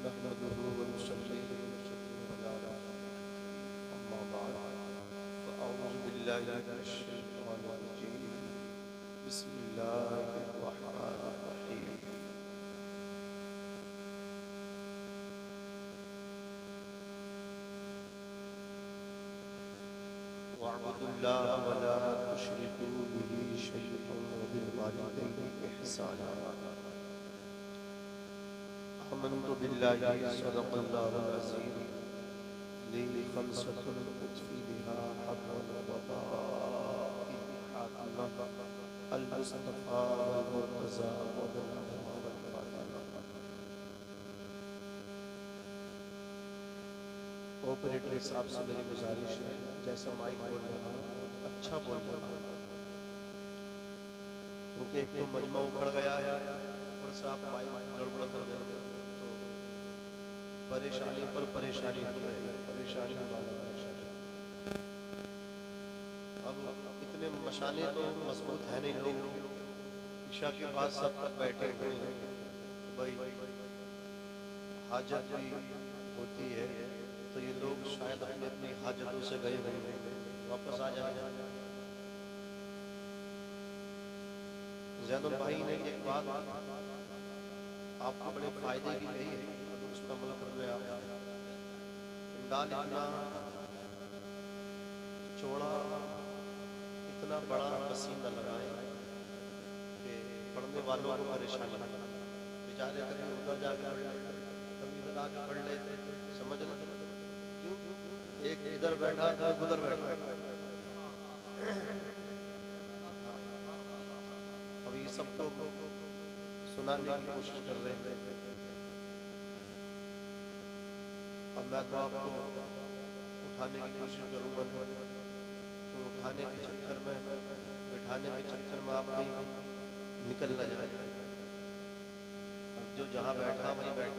نحمده ونصلي ونسلم على رسوله أما بعد فأعوذ بالله من الشيطان الرجيم بسم الله الرحمن الرحيم واعبدوا الله ولا تشركوا به شيئا وبالوالدين إحسانا آمنت بالله صدق الله العظيم لي خمسة أطفي بها حق الوفاء حاكمة المصطفى والمرتضى وبالعلماء والفاطمة. آپریٹر صاحب سے میری گزارش ہے جیسا مائک بول رہا ہوں اچھا بول رہا ہوں کیونکہ ایک تو مجمع اکھڑ گیا ہے اور صاحب مائک گڑبڑ کر دیں تو پریشانی پر پریشانی ہو رہی ہے، پریشانی والا پریشانی. اب اتنے مشانے تو مضبوط ہے نہیں، لوگ عشاء کے بعد سب تک بیٹھے ہوئے ہیں. بھائی حاجت بھی ہوتی ہے تو یہ لوگ شاید اپنی اپنی حاجتوں سے گئے ہوئے ہیں، واپس آ جائیں. زید البھائی نے ایک بات آپ کو بڑے فائدے کی کہی ہے، اس پر عمل کر رہے آپ. پنڈال اتنا چوڑا اتنا بڑا وسیع نہ لگائے کہ پڑھنے والوں کو پریشانی نہ لگے. بیچارے کبھی ادھر جا کے کبھی ادھر آ کے پڑھ لیتے، سمجھ نہ کیوں ایک ادھر بیٹھا تھا ادھر بیٹھا. اب یہ سب کو سنانے کی کوشش کر رہے ہیں. اب میں تو آپ کو اٹھانے کی کوشش کروں گا تو اٹھانے کے چکر میں بٹھانے کے چکر میں آپ نہیں نکل نہ جائے. اب جو جہاں بیٹھا وہیں بیٹھ.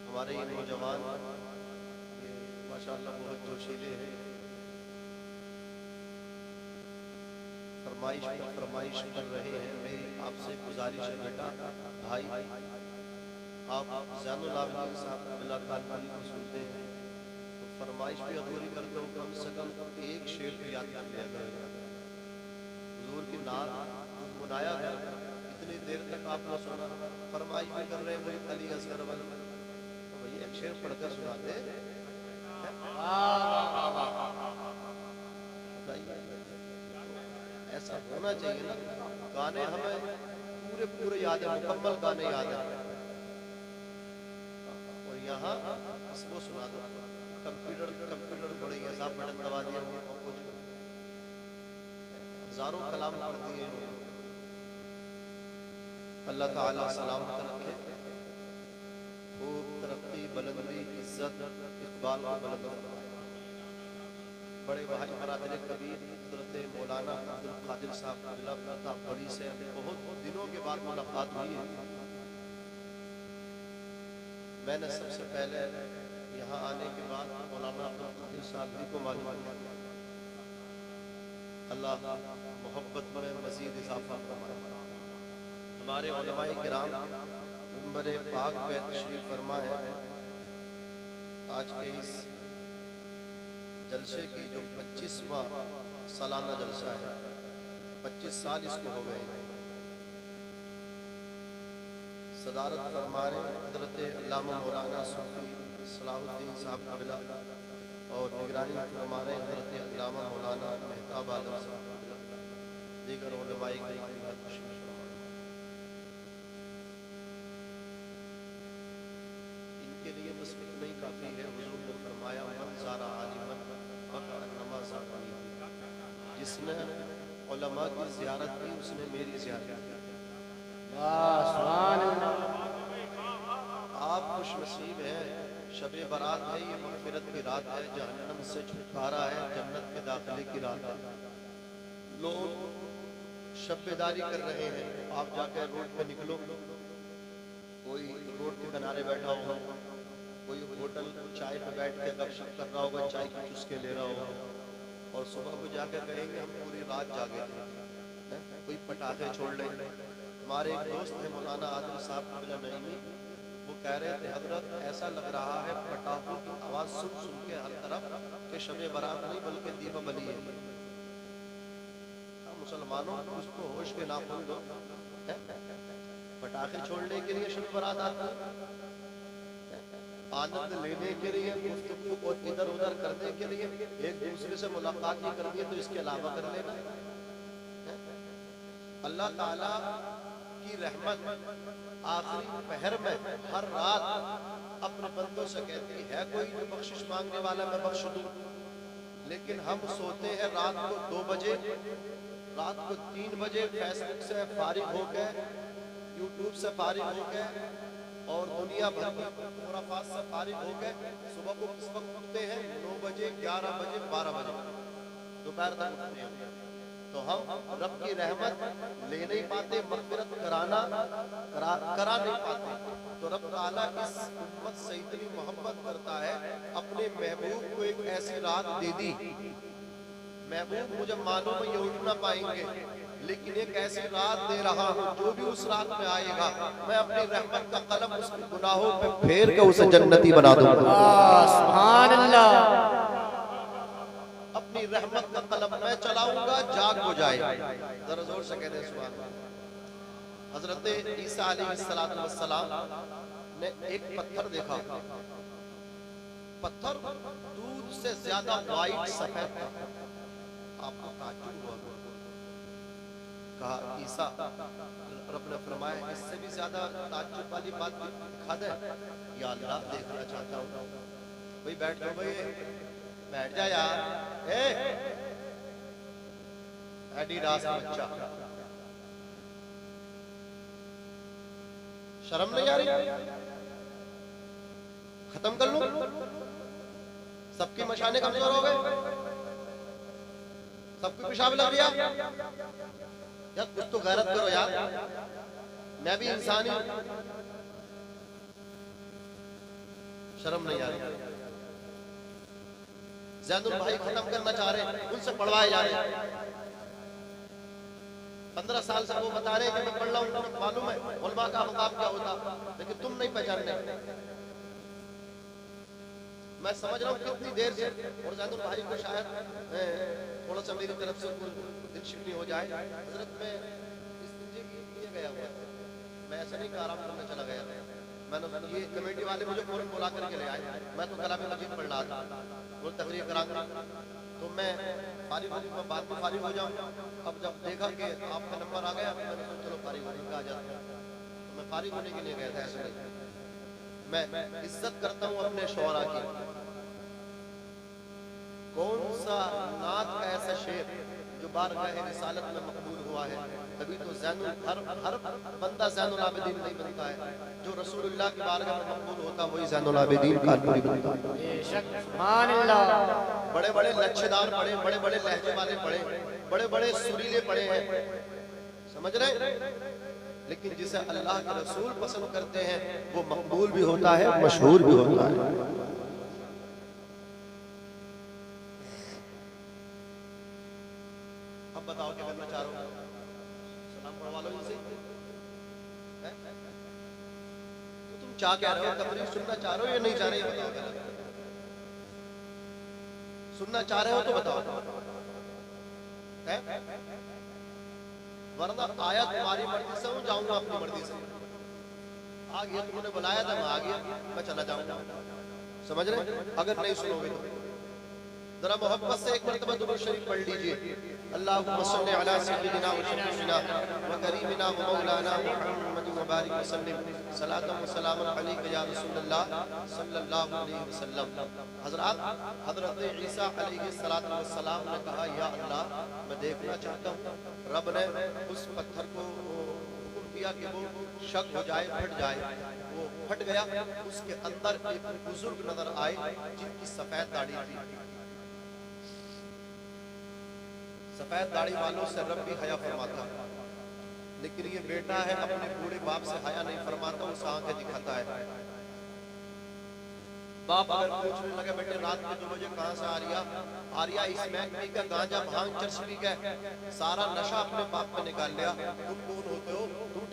ہمارے یہ نوجوان ماشاءاللہ بہت جوشیلے ہیں، فرمائش پر فرمائش کر رہے ہیں. میری آپ سے گزارش ہے بیٹا بھائی آپ زین العابدین صاحب اللہ تعالیٰ کو سنتے ہیں تو فرمائش بھی ادھوری کر دو، کم سے کم ایک شعر بھی یاد کر لیا کرے. حضور کی نعت منایا گیا اتنی دیر تک آپ نے سنا، فرمائش بھی کر رہے ہیں وہی علی اصغر والی. تو بھئی ایک شعر پڑھ کر سناتے ایسا ہونا چاہیے نا. گانے ہمیں پورے پورے یاد ہیں، مکمل گانے یاد ہیں. اور یہاں اس کو سنا دو کمپیوٹر پڑے گا صاحب بٹن دبا دیا ہزاروں کلام پڑھ دیے. اللہ تعالیٰ سلامت رکھے، خوب ترقی بلندی عزت اقبال و بلند. بڑے بھائی برادر کبیر حضرت مولانا عبدالقادر صاحب اللہ تعالیٰ بڑی سے بہت دنوں کے بعد ملاقات ہوئی ہے. میں نے سب سے پہلے یہاں آنے کے بعد مولانا عبدالقادر صاحب کو معلوم کیا. اللہ محبت میں مزید اضافہ فرمائے. ہمارے علماء کرام منبر پاک پہ تشریف فرما ہے. آج کے اس جلسے کی جو 25واں سالانہ جلسہ ہے، 25 سال اس کو ہو گئے. صدارت فرما رہے حضرت علامہ مولانا صوفی صلاح الدین صاحب قبلہ اور نگرانی فرما رہے حضرت علامہ مولانا مہتاب عالم صاحب قبلہ. دیگر علماء کرام کا تشریف فرما. ان کے لیے بس اتنا ہی کافی ہے. حضور نے فرمایا من زار عالما فکأنما زار عالما. جس نے علماء کی زیارت کی اس نے میری زیارت کی. آپ خوش نصیب ہیں، شب برات ہے، یہ مغفرت کی رات ہے، جہنم سے چھٹکارا ہے، جنت کے داخلے کی رات ہے. لوگ شب بیداری کر رہے ہیں. آپ جا کے روڈ پہ نکلو، کوئی روڈ کے کنارے بیٹھا ہوگا، کوئی ہوٹل چائے پہ بیٹھ کے گپ شپ کر رہا ہوگا، چائے کی چسکے لے رہا ہوگا، اور صبح کو جا کے کہیں گے ہم پوری رات جاگے تھے. کوئی پٹاخے چھوڑ لیں، ہمارے ایک دوست ہیں مولانا عادل صاحب قبلہ نعیمی، وہ کہہ رہے تھے حضرت ایسا لگ رہا ہے پٹاخوں کی آواز سن سن کے ہر طرف کہ شب برات نہیں بلکہ دیپاولی ہے۔ مسلمانوں اس کو ہوش کے ناخن دو، پٹاخے چھوڑنے کے لیے شب برات آتا ہے، آنند لینے کے لیے، گفتگو کو ادھر ادھر کرنے کے لیے، ایک دوسرے سے ملاقات ہی کرنی ہے تو اس کے علاوہ کر لینا۔ اللہ تعالیٰ کی رحمت آخری پہر میں ہر رات اپنے بندوں سے کہتی ہے کوئی جو بخشش مانگنے والا میں بخش دوں، لیکن ہم سوتے ہیں رات کو 2 بجے، رات کو 3 بجے فیس بک سے فارغ ہو گئے، یوٹیوب سے فارغ ہو گئے اور دنیا بھر کی خرافات سے فارغ ہو گئے، صبح کو کس وقت اٹھتے ہیں 9 بجے 11 بجے 12 بجے دوپہر تک اٹھتے ہیں، تو ہم رب کی رحمت لے نہیں پاتے، مغفرت کرا نہیں پاتے۔ تو رب تعالیٰ اس امت سے اتنی محبت کرتا ہے، اپنے محبوب کو ایک ایسی رات دے دی، محبوب مجھے معلوم ہے یہ اٹھ نہ پائیں گے، لیکن ایک ایسی رات دے رہا ہوں جو بھی اس رات میں آئے گا میں اپنی رحمت کا قلم اس کے گناہوں پہ پھیر کے اسے جنتی بنا دوں گا۔ سبحان اللہ، اپنی رحمت کا قلم میں چلاؤں گا، جاگ ہو جائے، ذرا زور سے کہتے ہیں سبحان اللہ۔ حضرت عیسیٰ علیہ السلام نے ایک پتھر دیکھا، پتھر دودھ سے زیادہ وائٹ سفید تھا، آپ کو تعجب ہوا، کہا عیسیٰ، رب نے فرمایا اس سے بھی زیادہ تعجب والی بات دکھا دے، یا اللہ دیکھنا چاہتا ہوں۔ بھئی بیٹھ جاؤ، بھئی بیٹھ جا یار، ایڈی راس بچہ، شرم نہیں آ رہی؟ ختم کر لوں؟ سب کی مشانے کمزور ہو گئے، سب کو پیشاب لگ گیا، یار کچھ تو غیرت کرو یار، میں بھی انسانی ہوں، شرم نہیں آ رہی۔ زین البھائی ختم کرنا چاہ رہے ہیں، ان سے پڑھوائے جا رہے ہیں، 15 سال سے وہ بتا رہے ہیں کہ میں پڑھ رہا ہوں، تمہیں معلوم ہے علماء کا مقام کیا ہوتا، لیکن تم نہیں پہچاننے۔ میں سمجھ رہا ہوں کتنی دیر سے، اور زین البھائی کو شاید تھوڑا سا میری طرف سے دل شکنی ہو جائے، حضرت میں اس لیے گیا ہوا، میں ایسا نہیں کہ آرام کرنے چلا گیا، میں نے یہ کمیٹی والے مجھے فوراً بلا کر کے لے آئے، میں تو کلام مجید پڑھ رہا تھا، وہ تقریر کرانگا، تو میں فارغ ہوں، میں بعد میں فارغ ہو جاؤں۔ اب جب دیکھا کہ آپ کا نمبر آ گیا، میں نے کہا چلو فارغ ہونے کا آ جاتا ہے، تو میں فارغ ہونے کے لیے گیا تھا، ایسے نہیں۔ میں عزت کرتا ہوں اپنے شعراء کی، کون سا نعت کا ایسا شعر جو بارگاہ رسالت میں مقبول ہوا ہے، تبھی تو ہر بندہ زین العابدین نہیں بنتا ہے، جو رسول اللہ کی بارگاہ میں مقبول ہوتا وہی زین العابدین کانپوری بنتا ہے۔ سبحان اللہ، بڑے بڑے لچھے دار پڑھے، بڑے بڑے لہجے والے پڑھے، بڑے بڑے سریلے پڑھے ہیں، سمجھ رہے ہیں، لیکن جسے اللہ کے رسول پسند کرتے ہیں وہ مقبول بھی ہوتا ہے، مشہور بھی ہوتا ہے۔ اب بتاؤ کیا کرنا چاہ رہا ہوں، سلام پڑھوا لو جسے، تو تم چاہ کیا رہے ہو، تقریر سننا چاہ رہے ہو یا نہیں چاہ رہے، یہ بتاؤ کیا رہے ہو، سننا چاہ رہے ہو تو بتاؤ، ورنہ آیا تمہاری مرضی سے ہوں، جاؤں گا اپنی مرضی سے، آ گیا تم نے بلایا تھا، میں آ گیا، میں چلا جاؤں گا، سمجھ رہے، اگر نہیں سنو گے تو ذرا محبت سے ایک مرتبہ درود شریف پڑھ لیجئے، اللہم صلی علی سیدنا و شفیعنا و کریمنا و مولانا محمد و بارک وسلم، صلاۃ و سلام علیک یا رسول اللہ صلی اللہ علیہ وسلم۔ حضرات، حضرت عیسیٰ علیہ السلام نے کہا یا اللہ میں دیکھنا چاہتا ہوں، رب نے اس پتھر کو حکم دیا کہ وہ شک ہو جائے، پھٹ جائے، وہ پھٹ گیا، اس کے اندر ایک بزرگ نظر آئے جن کی سفید داڑھی تھی، سفید داڑھی والوں سے رب بھی حیا فرماتا ہے، لیکن یہ بیٹا ہے اپنے بوڑھے باپ سے حیا نہیں فرماتا، اس آنکھیں دکھاتا ہے۔ باپ اگر پوچھنے لگے بیٹے رات کے 2 بجے کہاں سے آ رہا، اس محکمی کا گانجا بھانگ چرس پی گئے، سارا نشہ اپنے باپ پہ نکال لیا، تم کون ہوتے ہو، تم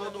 2-2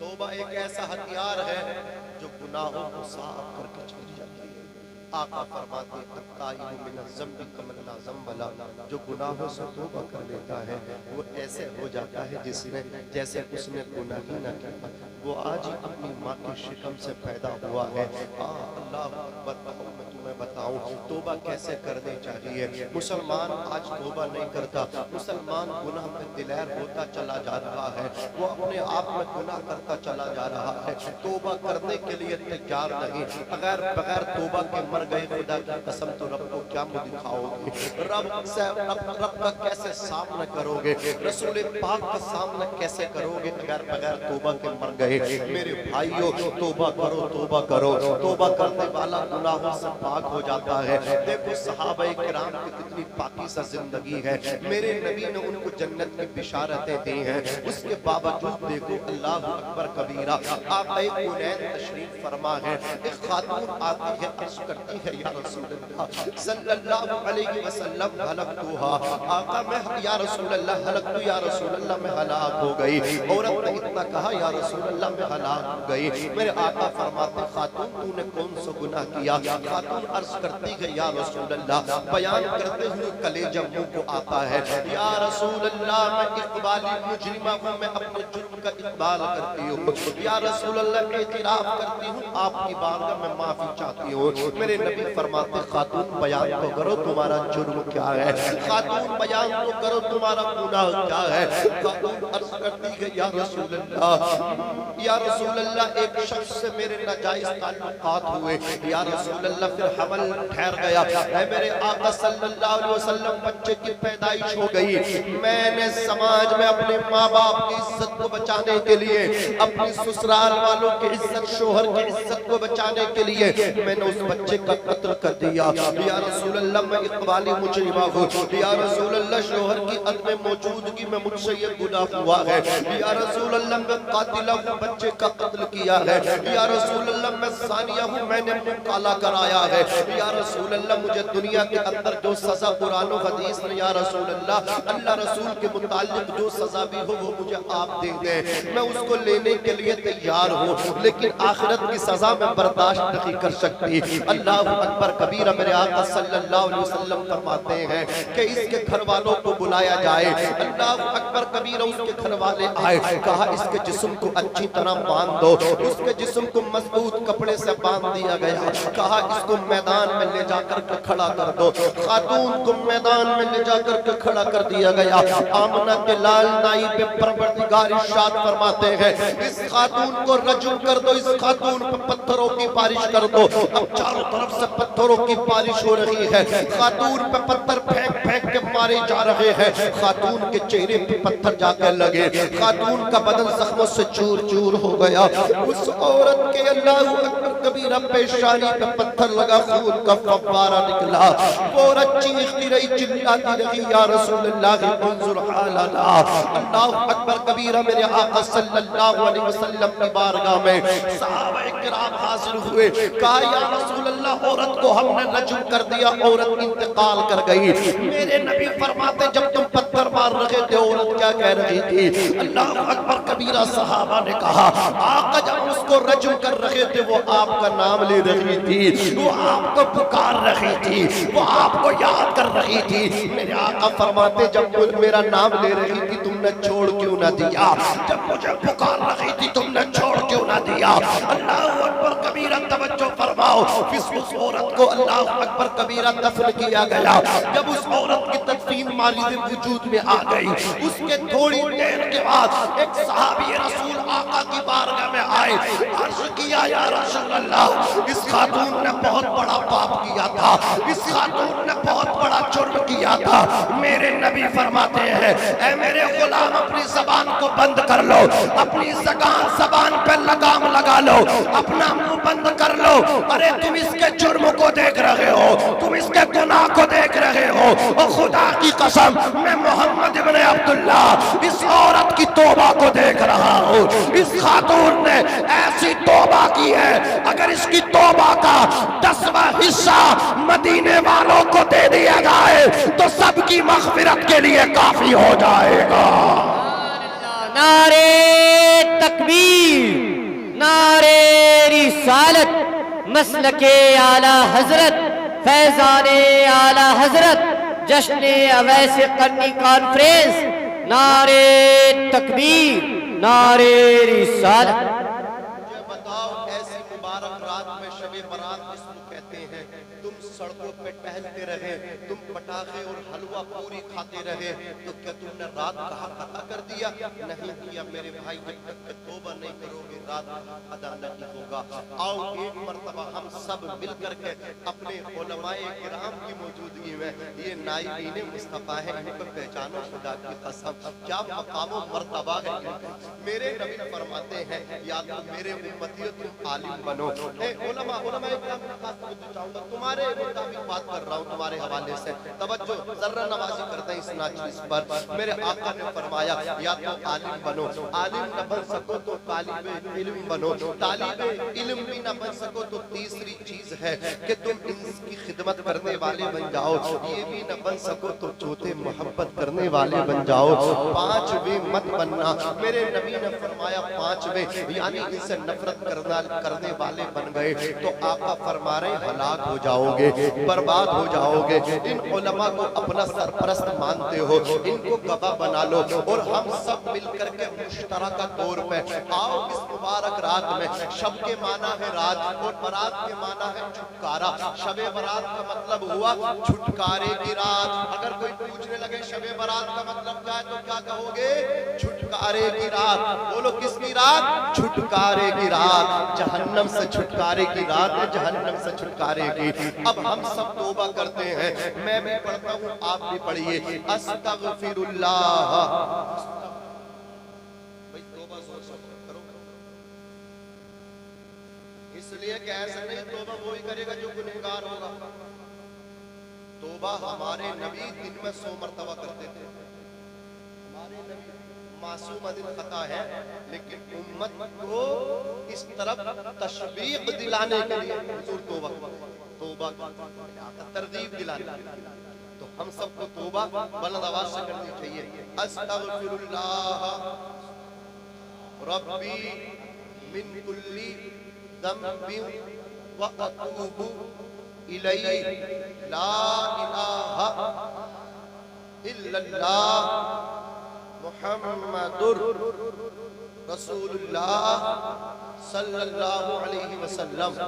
توبہ ایک ایسا ہتھیار ہے جو گناہوں کو صاف کر کے چلی جاتی ہے۔ آقا فرماتے التائب من الذنب کمن لا ذنب لہ، جو گناہوں سے توبہ کر لیتا ہے وہ ایسے ہو جاتا ہے جیسے اس نے گناہ ہی نہ کیا، وہ آج ہی اپنی ماں کے شکم سے پیدا ہوا ہے۔ اللہ اکبر، میں تمہیں بتاؤں توبہ کیسے کرنی چاہیے۔ مسلمان آج توبہ نہیں کرتا، مسلمان گناہ میں دلیر ہوتا چلا جا رہا ہے، وہ اپنے آپ میں گناہ کرتا چلا جا رہا ہے، توبہ کرنے کے لیے تیار نہیں۔ بغیر توبہ کے مر گئے، خدا کی قسم تو رب کو کیا منہ دکھاؤ گے؟ رب کا کیسے سامنا کرو گے؟ رسول پاک کا سامنا کیسے کرو گے بغیر توبہ کے مر گئے؟ میرے بھائیو توبہ کرو، توبہ کرو، توبہ کرنے والا گناہوں سے پاک ہو جاتا ہے۔ دیکھو صحابہ کرام کی کتنی پاکیزہ زندگی ہے، میرے نبی نے ان کو جنت کی بشارتیں دی ہیں، اس کے باوجود دیکھو اللہ اکبر کبیرہ۔ آقا کونین تشریف فرما ہے، ایک خاتون آتی ہے، عرض کرتی ہے یا رسول اللہ صلی اللہ علیہ وسلم ہلکتوہا، آقا میں یا رسول اللہ ہلکتو، یا رسول اللہ میں ہلاک ہو گئی۔ عورت نے اتنا کہا یا رسول اللہ میں ہلاک ہو گئی۔ میرے آقا فرماتے خاتون تو نے کون سا گناہ کیا؟ خاتون عرض کرتی ہے یا رسول اللہ، بیان کرتے ہوئے کلیجہ منہ کو آتا ہے، یا رسول اللہ میں اقبالی مجرمہ ہوں، میں اپنے جرم کا اقبال کرتی ہوں، یا رسول اللہ اعتراف کرتی ہوں، آپ کی بارگاہ میں معافی چاہتی ہوں۔ میرے نبی فرماتے خاتون بیان تو کرو تمہارا جرم کیا ہے، خاتون بیان تو کرو تمہارا گناہ کیا ہے۔ خاتون عرض کرتی ہے یا رسول اللہ، یا رسول اللہ ایک شخص سے میرے ناجائز تعلقات ہوئے، یا رسول اللہ پھر حمل ٹھہر گیا، اے میرے آقا صلی اللہ علیہ وسلم بچے کی پیدائش ہو گئی، میں نے سماج میں اپنے ماں باپ کی عزت کو بچانے کے لیے، اپنی سسرال والوں کی عزت، شوہر کی عزت کو بچانے کے لیے میں نے اس بچے کا قتل کر دیا، یا رسول اللہ میں اقبالی مجرمہ ہوں، یا رسول اللہ شوہر کی عدم موجودگی میں مجھ سے یہ گناہ ہوا ہے، یا رسول اللہ میں قاتلہ ہوں، بچے کا قتل کیا ہے، یا رسول اللہ میں زانیہ ہوں، میں نے منہ کالا کرایا ہے، یا رسول اللہ مجھے دنیا کے اندر جو سزا قرآن و حدیث نے یا رسول اللہ اللہ رسول کے متعلق جو سزا بھی ہو وہ مجھے آپ دے دیں، میں اس کو لینے کے لیے تیار ہوں، لیکن آخرت کی سزا میں برداشت نہیں کر سکتی۔ اللہ اکبر کبیرہ، میرے آقا صلی اللہ علیہ وسلم فرماتے ہیں کہ اس کے گھر والوں کو بلایا جائے، اللہ اکبر کبیرہ، اس کے گھر والے آئے، کہا اس کے جسم کو اچھی طرح باندھ دو، اس کے جسم کو مضبوط کپڑے سے باندھ دیا گیا، کہا اس کو میدان میں لے جا کر کے کھڑا کر دو، خاتون کو میدان میں لے جا کر کے کھڑا کر دیا گیا۔ آمنہ کے لال نائب پروردگار ارشاد فرماتے ہیں اس خاتون کو رجم کر دو، اس خاتون پر پتھروں کی بارش کر دو۔ اب چاروں طرف سے پتھروں کی بارش ہو رہی ہے، خاتون پہ پتھر پھینک پھینک کے مارے جا رہے ہیں، خاتون کے چہرے پہ پتھر جا کر لگے، خاتون کا بدن زخموں سے چور چور ہو گیا، اس عورت کے اللہ اکبر کبیرہ پیشانی پہ پتھر لگا، خون کا فوارہ نکلا، وہ عورت چیختی رہی، چلاتی رہی، یا رسول اللہ انظر حالنا۔ اللہ اکبر کبیرہ، میرے آقا صلی اللہ علیہ وسلم کی بارگاہ میں صحابہ کرام حاضر ہوئے، کہا یا رسول اللہ عورت کو ہم نے رجم کر دیا، عورت انتقال کر گئی۔ میرے نبی فرماتے جب تم پتھر مار رہے تھے عورت کیا کہہ رہی تھی؟ اللہ اکبر کبیرہ، صحابہ نے کہا آقا جب اس کو رجم کر رہے تھے وہ آپ کا نام لے رہی تھی، وہ آپ کو پکار رہی تھی، وہ آپ کو یاد کر رہی تھی۔ میرے آقا فرماتے جب میرا نام لے رہی تھی تم نے چھوڑ کیوں نہ دیا، جب مجھے پکار رہی تھی تم نے چھوڑ کیوں نہ دیا؟ اللہ اکبر کبیرہ، توجہ فرماؤ، اس عورت کو اللہ اکبر کبیرہ دفن کیا گیا۔ جب اس عورت کی تدفین مارد وجود میں آ گئی، اس کے تھوڑی دیر کے بعد ایک صحابی رسول آقا کی بارگاہ میں آئے، عرض کیا یا رسول اللہ اس خاتون نے بہت بڑا پاپ کیا تھا، اس خاتون نے بہت بڑا جرم کیا تھا۔ میرے نبی فرماتے ہیں اے میرے غلام اپنی زبان کو بند کر لو، اپنی زبان پہ لگام لگا لو، اپنا منہ بند کر لو۔ ارے تم اس کے جرم کو دیکھ رہے ہو، تم اس کے گناہ کو دیکھ رہے ہو، اور خدا کی قسم میں محمد ابن عبداللہ اس عورت کی توبہ کو دیکھ رہا ہوں۔ اس خاتون نے ایسی توبہ کی ہے اگر اس کی توبہ کا 10واں حصہ مدینے والوں کو دے دیا جائے تو سب کی مغفرت کے لیے کافی ہو جائے گا۔ نعرے تکبیر، نعرے رسالت، مسلک اعلی حضرت، فیضان اعلی حضرت، جشن اویس قرنی کانفرنس، نعرے تکبیر، نعرے رسالت۔ مجھے بتاؤ ایسی مبارک رات میں شب برات جس کو کہتے ہیں، تم سڑکوں پہ ٹہلتے رہے، تم پٹاخے اور حلوہ پوری کھاتے رہے، تو کیا تم نے رات کہاں ادا کر دیا؟ نہیں کیا میرے بھائی، جب تک کہ توبہ نہیں کرو گے رات ادا نہیں ہوگا۔ آؤ ایک مرتبہ ہم سب مل کر کے اپنے علماء کرام کی موجودگی میں، یہ نائبین مصطفیٰ ہیں، ان کو پہچانو خدا کی قسم، کیا مقام و مرتبہ ہے۔ میرے نبی فرماتے ہیں یا تو میرے امتیوں تم عالم بنو۔ اے علماء کرام میں خاص توجہ چاہوں گا، تمہارے مطابق بات کر رہا ہوں تمہارے حوالے سے، توجہ ذرہ نوازی کرتے ہیں اس ناچیز پر۔ میرے آقا نے فرمایا یا تو عالم بنو، عالم نہ بن سکو تو طالب علم بنو، طالب علم بھی نہ بن سکو تو تیسری چیز ہے کہ تم ان کی خدمت کرنے والے بن جاؤ، یہ بھی نہ بن سکو تو چوتھے محبت کرنے والے بن جاؤ، پانچویں مت بننا۔ میرے نبی نے فرمایا پانچویں یعنی ان سے نفرت کرنے والے بن گئے تو آقا فرما رہے ہلاک ہو جاؤ گے، برباد ہو جاؤ گے۔ ان علماء کو اپنا سرپرست مانتے ہو، ان کو گواہ بنا لو، اور ہم سب مل کر کے مشترکہ طور پہ آؤ اس مبارک رات میں۔ شب کے معنی ہے رات اور برات کے معنی ہے چھٹکارا۔ شب برات کا مطلب ہوا چھٹکارے کی رات۔ اگر کوئی پوچھنے لگے شب برات کا مطلب کیا ہے تو کیا کہو گے؟ چھٹکارے کی رات۔ بولو کس کی رات؟ چھٹکارے کی رات، جہنم سے چھٹکارے کی رات ہے، جہنم سے چھٹکارے کی۔ اب ہم سب توبہ کرتے ہیں، میں بھی پڑھتا ہوں آپ بھی پڑھیے، استغفر اللہ۔ بھئی توبہ زور سے کرو، اس لیے کہ ایسا نہیں توبہ وہی کرے گا جو گنہگار ہوگا۔ توبہ ہمارے نبی دن میں 100 مرتبہ کرتے تھے۔ ہمارے نبی معصوم دل خطا ہے، لیکن امت کو اس طرف تشویق دلانے کے لیے حضور توبہ ترغیب دلانے، تو ہم سب کو توبہ بلند آواز سے کرنی چاہیے۔ استغفر اللہ ربی من کل ذنب واتوب الیہ لا الہ الا اللہ محمد رسول اللہ صلی اللہ علیہ وسلم۔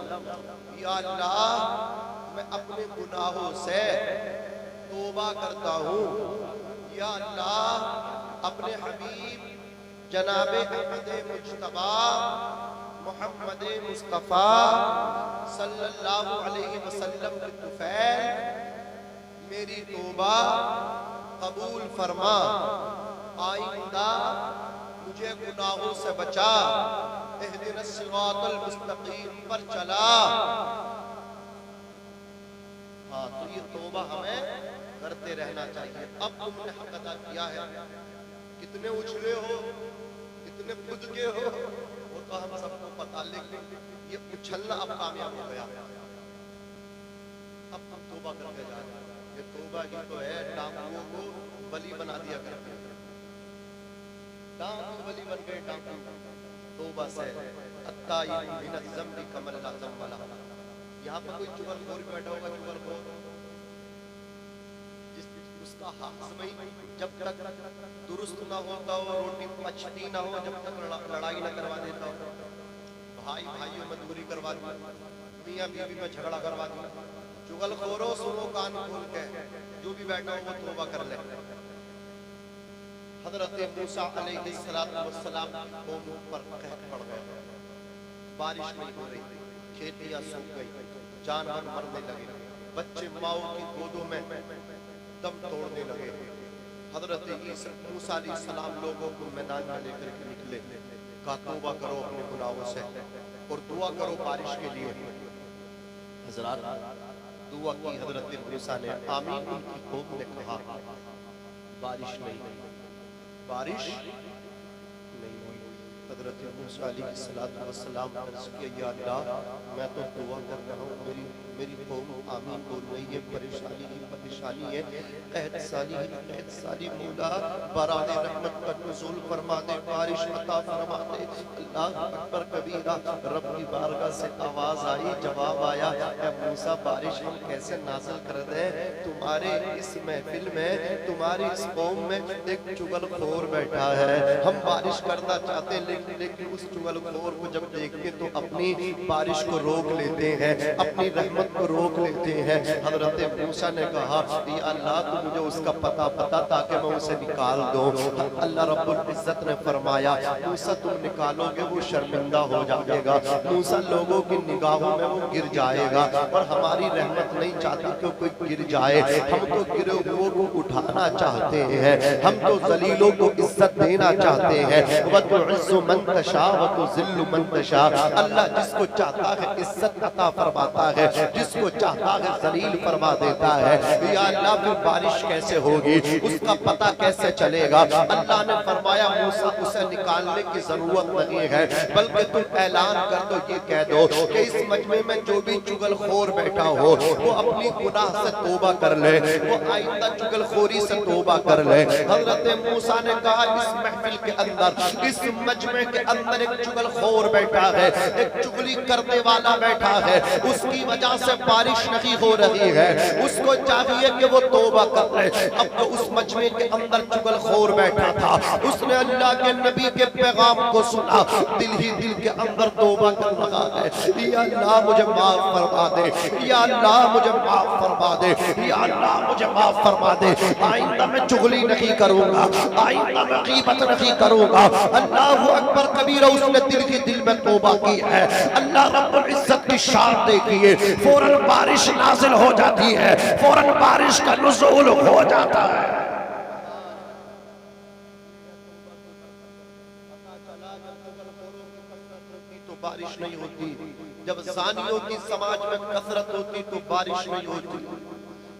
یا اللہ میں اپنے گناہوں سے توبہ کرتا ہوں، یا اللہ اپنے حبیب جناب احمد مجتبی محمد مصطفیٰ صلی اللہ علیہ وسلم کے طفیل میری توبہ قبول فرما، آئندہ مجھے گناہوں سے بچا، اہدنا الصراط المستقیم پر چلا۔ ہاں تو یہ توبہ ہمیں کرتے رہنا چاہیے۔ اب تم نے حق ادا کیا ہے، کتنے اچھلے ہو، کتنے خود کے ہو، وہ تو ہم سب کو پتا، لیکن یہ اچھلنا اب کامیاب ہو گیا۔ اب ہم توبہ کرتے جا رہے ہیں۔ یہ توبہ ہی تو ہے، ڈاکوؤں کو ولی بنا دیا کرتے ہیں، ڈاکو ولی بن گئے ڈاکو۔ توبہ سے التائب من الذنب کمن لا ذنب لہ۔ یہاں پر کوئی چغل خور بیٹھا ہوگا، چغل خور اس کا ہاضمہ جب تک درست نہ ہوتا ہو، روٹی پچتی نہ ہو، جب تک لڑائی نہ کروا دیتا ہو، بھائی بھائیوں میں دوری کروا دی، میاں بیوی میں جھگڑا کروا دی، چغل خورو سنو کان کھول کے، جو بھی بیٹھا ہو وہ توبہ کر لے۔ حضرت موسیٰ علیہ السلام قوموں پر قحط پڑ گئے، بارش نہیں ہو رہی، کھیتیاں سوکھ گئی، جانور مرنے لگے، بچے ماؤں کی گودوں میں دم توڑنے لگے۔ حضرت موسیٰ علیہ السلام لوگوں کو میدان میں لے کر کے نکلے، کہا توبہ کرو اپنے گناہوں سے اور دعا کرو بارش کے لیے۔ حضرات دعا کی حضرت موسیٰ نے، آمین، ان کی قوم نے کہا بارش نہیں ہوئی، بارش نہیں ہوئی۔ حضرت موسیٰ علیہ السلام عرض کیا، یا اللہ میں تو دعا کر رہا ہوں، میری قوم آمین بول رہی ہے، پریشانی ہی پریشانی ہے، قحط سالی ہی قحط سالی، مولا باران رحمت کا نزول فرما دے، بارش عطا فرما دے۔ اللہ اکبر کبیرہ، رب کی بارگاہ سے آواز آئی، جواب آیا، اے موسیٰ بارش ہم کیسے نازل کر دیں؟ تمہارے اس محفل میں، تمہاری اس قوم میں ایک چغل خور بیٹھا ہے، ہم بارش کرنا چاہتے ہیں لیکن اس چغل خور کو جب دیکھتے تو اپنی بارش کو روک لیتے ہیں، اپنی رحمت کو روک لیتے ہیں۔ حضرت موسیٰ نے کہا یا اللہ تو مجھے اس کا پتہ بتا تاکہ میں اسے نکال دوں۔ اللہ رب العزت نے فرمایا موسیٰ تم نکالو گے وہ شرمندہ ہو جائے گا، موسیٰ لوگوں کی نگاہوں میں وہ گر جائے گا، اور ہماری رحمت نہیں چاہتی کہ کوئی گر جائے، ہم تو گرے ہوئے کو اٹھانا چاہتے ہیں، ہم تو ذلیلوں کو عزت دینا چاہتے ہیں۔ وَتُعِزُّ مَن تَشَاءُ وَتُذِلُّ مَن تَشَاءُ، اللہ جس کو چاہتا ہے عزت عطا فرماتا ہے، جس کو چاہتا ہے ذلیل فرما دیتا ہے۔ یا اللہ پھر بارش کیسے ہوگی، اس کا پتہ کیسے چلے گا؟ اللہ نے فرمایا موسیٰ اسے نکالنے کی ضرورت نہیں ہے، بلکہ تم اعلان کر دو، یہ کہہ دو کہ اس مجمع میں جو بھی چغل خور بیٹھا ہو وہ اپنی گناہ سے توبہ کر لے، وہ آئندہ چغل خوری سے توبہ کر لے۔ حضرت موسیٰ نے کہا اس محفل کے اندر، اس مجمع کے اندر ایک چغل خور بیٹھا ہے، ایک چغلی کرنے والا بیٹھا ہے، اس کی وجہ سے بارش نہیں ہو رہی ہے، اس کو چاہیے کہ وہ توبہ کر لے۔ اب تو اس مجمع کے اندر چغل خور بیٹھا تھا، اس نے اللہ کے نبی کے پیغام کو سنا، دل ہی دل کے اندر توبہ کر رہا ہے، یا اللہ مجھے معاف فرما دے، یا اللہ مجھے معاف فرما دے، یا اللہ مجھے معاف فرما دے، آئندہ میں چغلی نہیں کروں گا، آئندہ میں غیبت نہیں کروں گا۔ اللہ اکبر کبیرہ، اس نے دل ہی دل میں توبہ کی ہے۔ اللہ رب العزت کی شان دیکھیے، فوراً بارش نازل ہو جاتی ہے، فوراً بارش کا نزول ہو جاتا ہے۔ بارش نہیں ہوتی، جب زانیوں کی سماج میں کثرت ہوتی تو بارش نہیں ہوتی،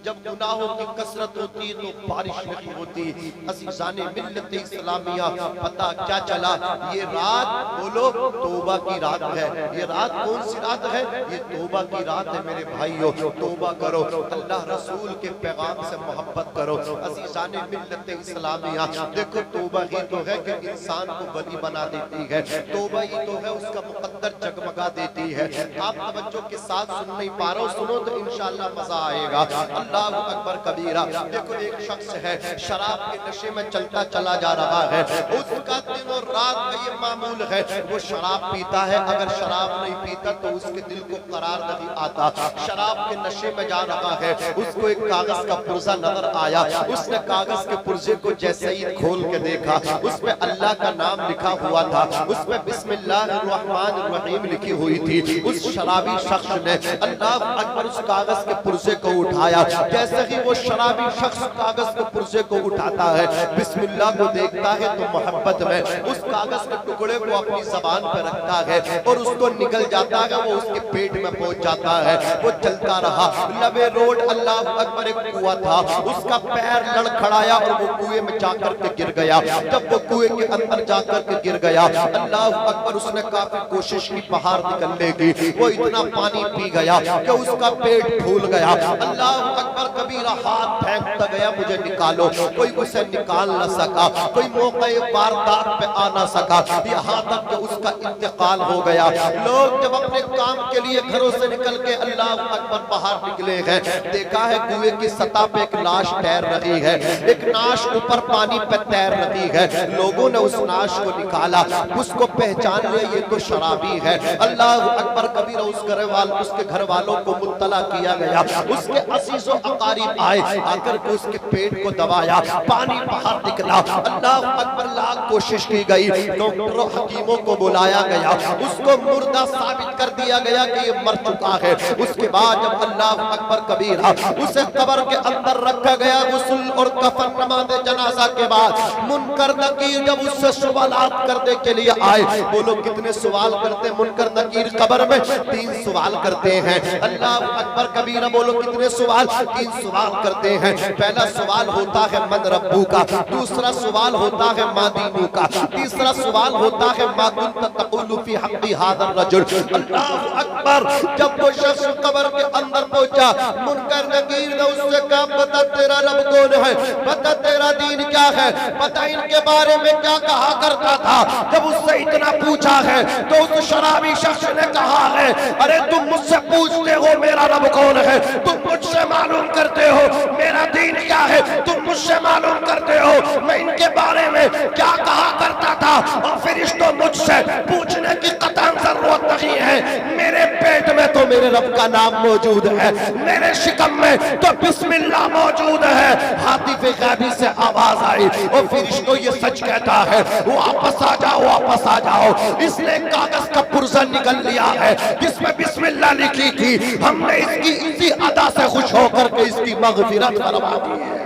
جب گناہوں کی کثرت ہوتی تو بارش نہیں ہوتی۔ عزیزان ملت اسلامیہ، پتہ کیا چلا؟ یہ رات بولو توبہ کی رات ہے۔ یہ رات کون سی رات ہے؟ یہ توبہ کی رات ہے میرے بھائیو، توبہ کرو، اللہ رسول کے پیغام سے محبت کرو۔ عزیزان ملت اسلامیہ، دیکھو توبہ ہی تو ہے کہ انسان کو ولی بنا دیتی ہے، توبہ ہی تو ہے اس کا مقدر جگمگا دیتی ہے۔ آپ توجہ کے ساتھ سن نہیں پا رہا ہو، سنو تو انشاءاللہ مزہ آئے گا۔ اللہ اکبر کبیرہ، دیکھو ایک شخص ہے شراب کے نشے میں چلتا چلا جا رہا ہے، اس کا دن اور رات کا یہ معمول ہے، وہ شراب پیتا ہے، اگر شراب نہیں پیتا تو اس کے دل کو قرار نہیں آتا، شراب کے نشے میں جا رہا ہے، اس کو ایک کاغذ کا پرزہ نظر آیا، اس نے کاغذ کے پرزے کو جیسے ہی کھول کے دیکھا، اس میں اللہ کا نام لکھا ہوا تھا، اس میں بسم اللہ الرحمن الرحیم لکھی ہوئی تھی۔ اس شرابی شخص نے اللہ اکبر اس کاغذ کے پرزے کو اٹھایا، جیسے ہی وہ شرابی شخص کاغذ کے پرزے کو اٹھاتا ہے، بسم اللہ کو دیکھتا ہے تو محبت میں اس کاغذ کے ٹکڑے کو اپنی زبان پہ رکھتا ہے اور اس کو نگل جاتا ہے، وہ اس کے پیٹ میں پہنچ جاتا ہے۔ وہ چلتا رہا، لبے روڈ اللہ اکبر ایک کنواں تھا، اس کا پیر لڑکھڑایا اور وہ کنویں میں جا کر کے گر گیا۔ جب وہ کنویں کے اندر جا کر کے گر گیا، اللہ اکبر اس نے کافی کوشش کی باہر نکلنے کی، وہ اتنا پانی پی گیا کہ اس کا پیٹ پھول گیا۔ اللہ اکبر کبیرہ ہاتھ پھینکتا گیا، مجھے نکالو، کوئی اسے نکال نہ سکا، کوئی موقع واردات پہ آ نہ سکا، یہاں تک کہ اس کا انتقال ہو گیا۔ لوگ جب اپنے کام کے لیے گھروں سے نکل کے اللہ اکبر باہر نکلے ہیں، دیکھا ہے کنویں کی سطح پہ ایک لاش تیر رہی ہے، ایک ناش اوپر پانی پہ تیر رہی ہے۔ لوگوں نے اس ناش کو نکالا، اس کو پہچان لیا یہ تو شرابی ہے۔ اللہ اکبر کبیرہ، اس کے گھر والوں کو مطلع کیا گیا، اس کے عزیز و اقارب آئے، آ کر کے اس کے پیٹ کو دبایا، پانی باہر نکلا۔ اللہ اکبر لاکھ کوشش کی گئی، ڈاکٹروں حکیموں کو بلایا گیا، اس کو مردہ ثابت کر دیا گیا کہ یہ مر چکا ہے۔ اس کے بعد جب اللہ اکبر کبیرہ اسے قبر کے اندر رکھا گیا، غسل اور کفن نماز جنازہ کے بعد منکر نکیر جب اس سے سوالات کرنے کے لیے آئے، بولو کتنے سوال کرتے ہیں منکر نکیر قبر میں؟ 3 سوال کرتے ہیں۔ اللہ اکبر کبیرہ، بولو کتنے سوال؟ تین سوال کرتے ہیں. پہلا سوال ہوتا ہے من ربو کا, دوسرا سوال ہوتا ہے ما دینو کا, تیسرا سوال ہوتا ہے ما کنت تقول فی حق ھذا الرجل. اللہ اکبر. جب وہ شخص قبر کے اندر پہنچا, منکر نکیر نے اس سے کہا پتہ تیرا رب کون ہے, پتہ تیرا دین کیا ہے, پتہ ان کے بارے میں کیا کہا کرتا تھا. جب اس سے اتنا پوچھا ہے تو اس شرابی شخص نے کہا ہے ارے تم مجھ سے پوچھتے ہو میرا رب کون ہے, تم مجھ سے معلوم کرتے ہو میرا دین کیا ہے, تم مجھ سے معلوم کرتے ہو میں ان کے بارے میں کیا کہا کرتا تھا. اور فرشتوں مجھ سے پوچھنے کی قطعاً ضرورت نہیں ہے, میرے پیٹ میں تو میرے رب کا نام موجود ہے, میرے شکم میں تو بسم اللہ موجود ہے. حاطف غیبی سے آواز آئی اور فرشتوں یہ سچ کہتا ہے واپس آ جاؤ, واپس آ جاؤ. اس نے کاغذ کا پرزہ نکل لیا ہے جس میں بسم اللہ لکھی تھی, ہم نے اس کی اسی ادا سے خوش ہو کر کے اس کی مغفرت فرما دی ہے.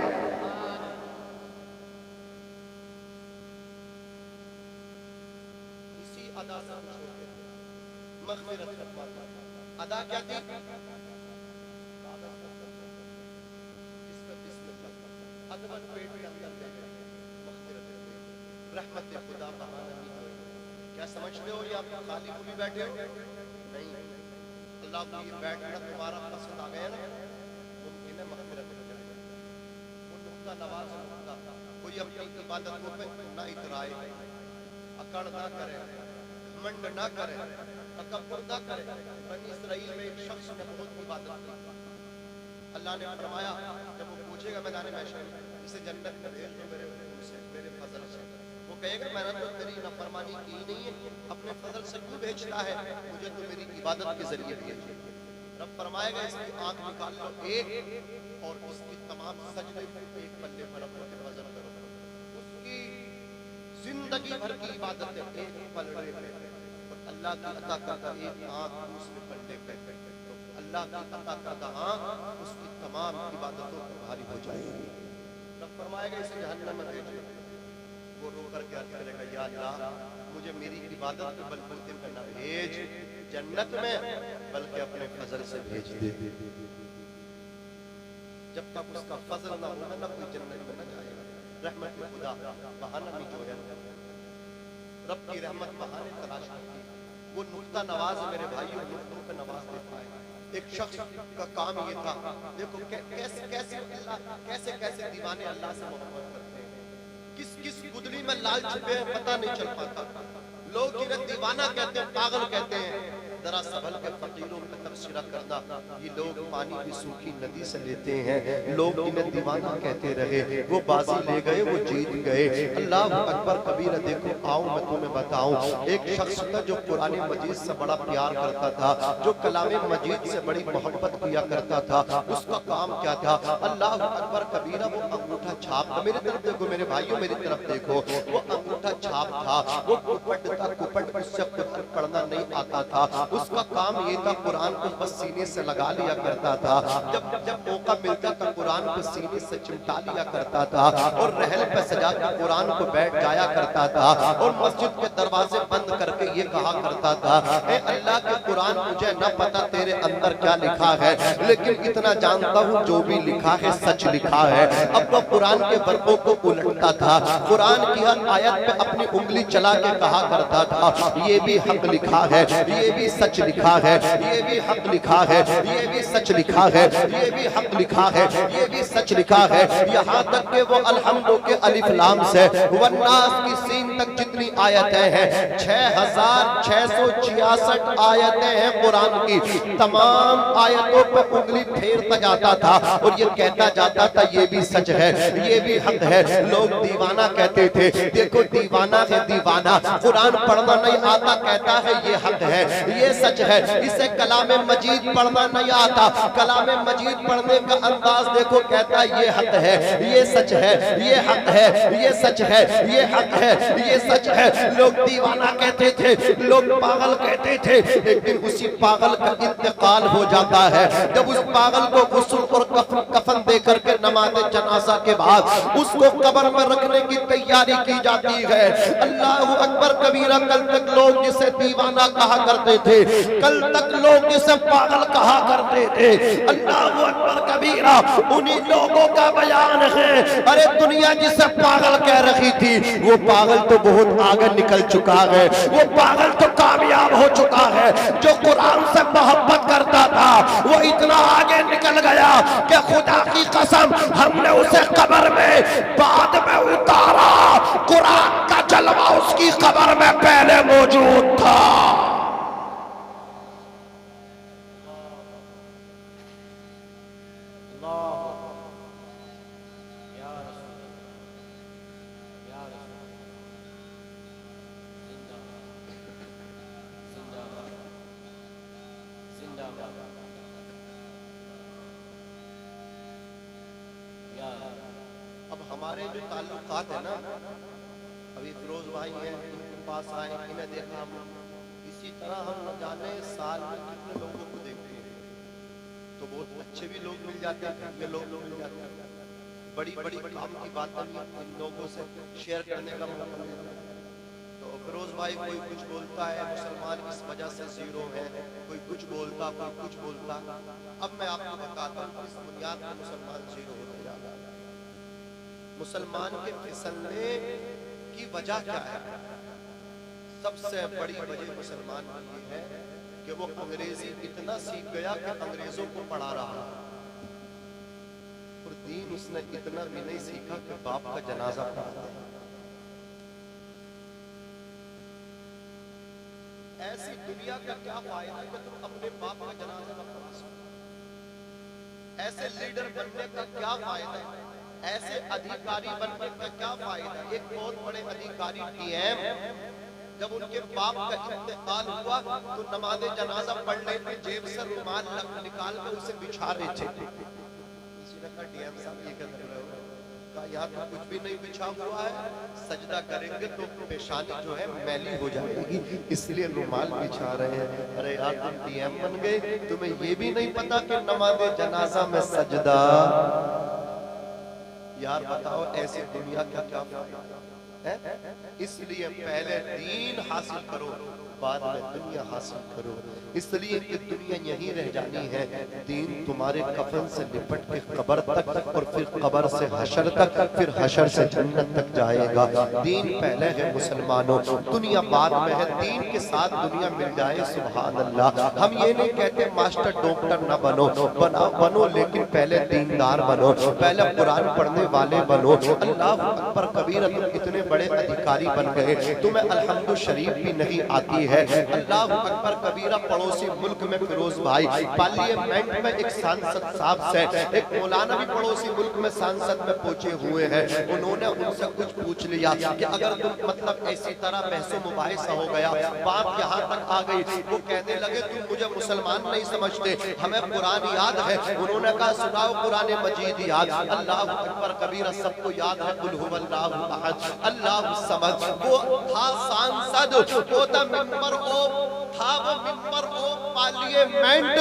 اسی ادا سے مغفرت فرما دی. ادا کیا تھی؟ رحمت خدا بہانا نہیں. کیا سمجھتے ہو یہ آپ خالی کو بھی بیٹھے ہو؟ نہیں. اللہ کو یہ بیٹھنا تمہارا پسند آ گیا نا, ممکن ہے مغفرت ہو جائے. وہ نقطہ نواز ہوگا, کوئی اپنی عبادتوں پہ نہ اترائے, اکڑ نہ کرے, منڈ نہ کرے, تکبر نہ کرے. بنی اسرائیل میں ایک شخص نے بہت عبادت کی. اللہ نے فرمایا جب وہ پوچھے گا میدان محشر اسے جنت میں بھیج دو میرے حکم سے, میرے فضل سے, وہ کہے گا میں نے تو تیری نافرمانی کی نہیں ہے, اپنے فضل سے کیوں بھیجتا ہے, مجھے تو میری عبادت کے ذریعے بھیجے. رب فرمائے گا اس کی آنکھ نکال لو ایک, اور اس کی تمام سجدے ایک پلے پر رب کے وزن کرو. اس کی زندگی بھر کی عبادت ایک پلڑے پہ, اور اللہ کی عطا کردہ ایک آنکھ اس میں پلڑے پہ, اللہ کی عطا کردہ آنکھ اس کی تمام عبادتوں پر بھاری ہو جائے گی. رب فرمائے گا اسے جہنم میں بھیجے. وہ رو کر کے عرض کرے گا یا اللہ مجھے میری عبادت پر بلکہ نہ بھیج جنت میں, بلکہ اپنے فضل سے بھیج دے. جب تک اس کا فضل نہ ہوگا نہ کوئی جنت میں نہ جائے گا. رحمت خدا بہانہ نہیں جویا, رب کی رحمت بہانے تلاش کرتی. وہ نقطہ نواز میرے بھائیوں نقطوں پہ نواز دیتا ہے. ایک شخص کا کام یہ تھا, دیکھو کیسے کیسے دیوانے اللہ سے محبت کرتے ہیں, کس کس گدلی میں لال چھپے ہیں پتہ نہیں چل پاتا. لوگ جنہیں دیوانہ کہتے ہیں, پاگل کہتے ہیں, ذرا سنبھل کے فقیروں کا تبصرہ کرنا. یہ لوگ پانی بھی سوکھی ندی سے لیتے ہیں, لوگ انہیں دیوانہ کہتے رہے, وہ بازی لے گئے, وہ جیت گئے. اللہ اکبر کبیرہ. دیکھو آؤں میں تمہیں بتاؤں, ایک شخص تھا جو قرآن مجید سے بڑا پیار کرتا تھا, جو کلام مجید سے بڑی محبت کیا کرتا تھا. اس کا کام کیا تھا؟ اللہ اکبر کبیرہ. وہ انگوٹھا چھاپ تھا. میرے طرف دیکھو میرے بھائیوں, میری طرف دیکھو, وہ انگوٹھا چھاپ تھا. وہ کپٹ تھا, کپٹ اس سے پڑھنا نہیں آتا تھا. اس کا کام یہ تھا قرآن کو بس سینے سے لگا لیا کرتا تھا. جب موقع ملتا تھا قرآن کو سینے سے چمٹا لیا کرتا تھا, اور رحل پہ سجا کے قرآن کو بیٹھ جایا کرتا تھا, اور مسجد کے دروازے بند کر کے یہ کہا کرتا تھا اے اللہ کے قرآن, مجھے نہ پتا تیرے اندر کیا لکھا ہے, لیکن اتنا جانتا ہوں جو بھی لکھا ہے سچ لکھا ہے. اب وہ قرآن کے ورقوں کو الٹتا تھا, قرآن کی ہر آیت پہ اپنی انگلی چلا کے کہا کرتا تھا یہ بھی حق لکھا ہے, یہ بھی سچ لکھا ہے, یہ بھی حق لکھا ہے, یہ بھی سچ لکھا ہے, یہ بھی حق لکھا ہے, یہ بھی سچ لکھا ہے. یہاں تک کہ وہ الحمدو کے الف لام سے والناس کی سین تک جتنی آیتیں ہیں 6666 آیتیں ہیں قرآن کی, تمام آیتوں پہ انگلی پھیرتا جاتا تھا اور یہ کہتا جاتا تھا یہ بھی سچ ہے, یہ بھی حق ہے. لوگ دیوانہ کہتے تھے, دیکھو دیوانہ ہے دیوانہ, قرآن پڑھنا نہیں آتا کہتا ہے یہ حق ہے, یہ سچ ہے. اسے کلام مجید پڑھنا نہیں آتا, کلام مجید پڑھنے کا انداز دیکھو, کہتا کہتا ہے یہ حق ہے، یہ سچ ہے، یہ حق ہے، یہ سچ ہے، یہ حق ہے، یہ سچ ہے۔ لوگ دیوانہ کہتے تھے، لوگ پاگل کہتے تھے، لیکن اسی پاگل کا انتقال ہو جاتا ہے جب اس پاگل کو غسل اور کفن دے کر کے نماز جنازہ کے بعد اس کو قبر میں رکھنے کی تیاری کی جاتی ہے۔ اللہ اکبر کبیرہ۔ کل تک لوگ جسے دیوانہ کہا کرتے تھے، کل تک لوگ جسے پاگل کہا کرتے تھے، اللہ اکبر کبیرہ، انہی لوگوں کا بیان ہے۔ ارے دنیا جسے پاگل کہہ رہی تھی، وہ پاگل تو بہت آگے نکل چکا ہے، وہ پاگل تو کامیاب ہو چکا ہے۔ جو قرآن سے محبت کرتا تھا وہ اتنا آگے نکل گیا کہ خدا کی قسم ہم نے اسے قبر میں بعد میں اتارا، قرآن کا جلوہ اس کی قبر میں پہلے موجود تھا۔ اب ہمارے جو تعلقات ہیں نا، ابھی فیروز بھائی ہیں، ان کے پاس آئے، انہیں دیکھا، اسی طرح ہم نہ جانے سال میں کتنے لوگوں کو دیکھتے ہیں، تو بہت اچھے بھی لوگ مل جاتے ہیں، یہ لوگ مل جاتے ہیں، بڑی بڑی کام کی باتیں ان لوگوں سے شیئر کرنے کا موقع ملتا ہے۔ تو فیروز بھائی کوئی کچھ بولتا ہے، مسلمان اس وجہ سے زیرو ہے، کوئی کچھ بولتا، کوئی کچھ بولتا۔ اب میں آپ کو بتاتا ہوں اس بنیاد پر مسلمان زیرو ہوتے جا رہا ہے۔ مسلمان کے پھسلنے کی وجہ کیا ہے؟ سب سے بڑی وجہ مسلمان کی ہے کہ وہ انگریزی اتنا سیکھ گیا کہ انگریزوں کو پڑھا رہا، اور دین اس نے اتنا بھی نہیں سیکھا کہ باپ کا جنازہ پڑھا۔ ایسی دنیا کا کیا فائدہ کہ تم اپنے باپ کا جنازہ نہ پڑھا سکو؟ ایسے لیڈر بننے کا کیا فائدہ ہے؟ ایسے ادھیکاری بننے کا کیا فائدہ؟ ایک بہت بڑے ادھیکاری ٹی ایم، جب ان کے باپ کا انتقال ہوا تو نماز جنازہ پڑھنے میں جیب سے رومال نکال کے اسے بچھا رہے تھے۔ کسی نے کہا ڈی ایم صاحب یہ کیا کر رہے ہو؟ کہا یہاں تو کچھ بھی نہیں بچھا ہوا ہے، سجدہ کریں گے تو پیشانی جو ہے میلی ہو جائے گی، اس لیے رومال بچھا رہے ہیں۔ ارے یار تم ڈی ایم بن گئے، تمہیں یہ بھی نہیں پتا کہ نماز جنازہ میں سجدہ؟ یار بتاؤ ایسی دنیا کا کیا فائدہ ہے؟ اس لیے پہلے دین حاصل کرو، بعد میں دنیا حاصل کرو، اس لیے کہ دنیا یہیں رہ جانی ہے۔ دین تمہارے کفن سے لپٹ کے قبر تک، اور پھر قبر سے حشر تک، پھر حشر سے جنت تک جائے گا۔ دین پہلے ہے مسلمانوں، دنیا بعد میں ہے۔ دین کے ساتھ دنیا مل جائے، سبحان اللہ۔ ہم یہ نہیں کہتے ماسٹر ڈاکٹر نہ بنو، بنو لیکن پہلے دیندار بنو، پہلے قرآن پڑھنے والے بنو۔ اللہ اکبر کبیرہ، تم اتنے بڑے ادھیکاری بن گئے، تمہیں الحمد شریف بھی نہیں آتی ہے۔ اللہ اکبر کبیرہ، پڑوسی ملک میں فیروز بھائی پارلیمنٹ میں ایک سانسد صاحب سے، ایک مولانا بھی پڑوسی ملک میں سانسد میں پہنچے ہوئے ہیں، انہوں نے ان سے کچھ پوچھ لیا کہ اگر تم مطلب ایسی طرح بحث و مباحثہ ہو گیا، بات یہاں تک آ گئی، وہ کہنے لگے تم مجھے مسلمان نہیں سمجھتے، ہمیں قرآن یاد ہے۔ انہوں نے کہا سناؤ قرآن مجید یاد۔ اللہ اکبر کبیرہ، سب کو یاد ہے قل هو اللہ احد اللہ الصمد۔ وہ تھا سانسد، وہ تھا ممبر پارلیمنٹ،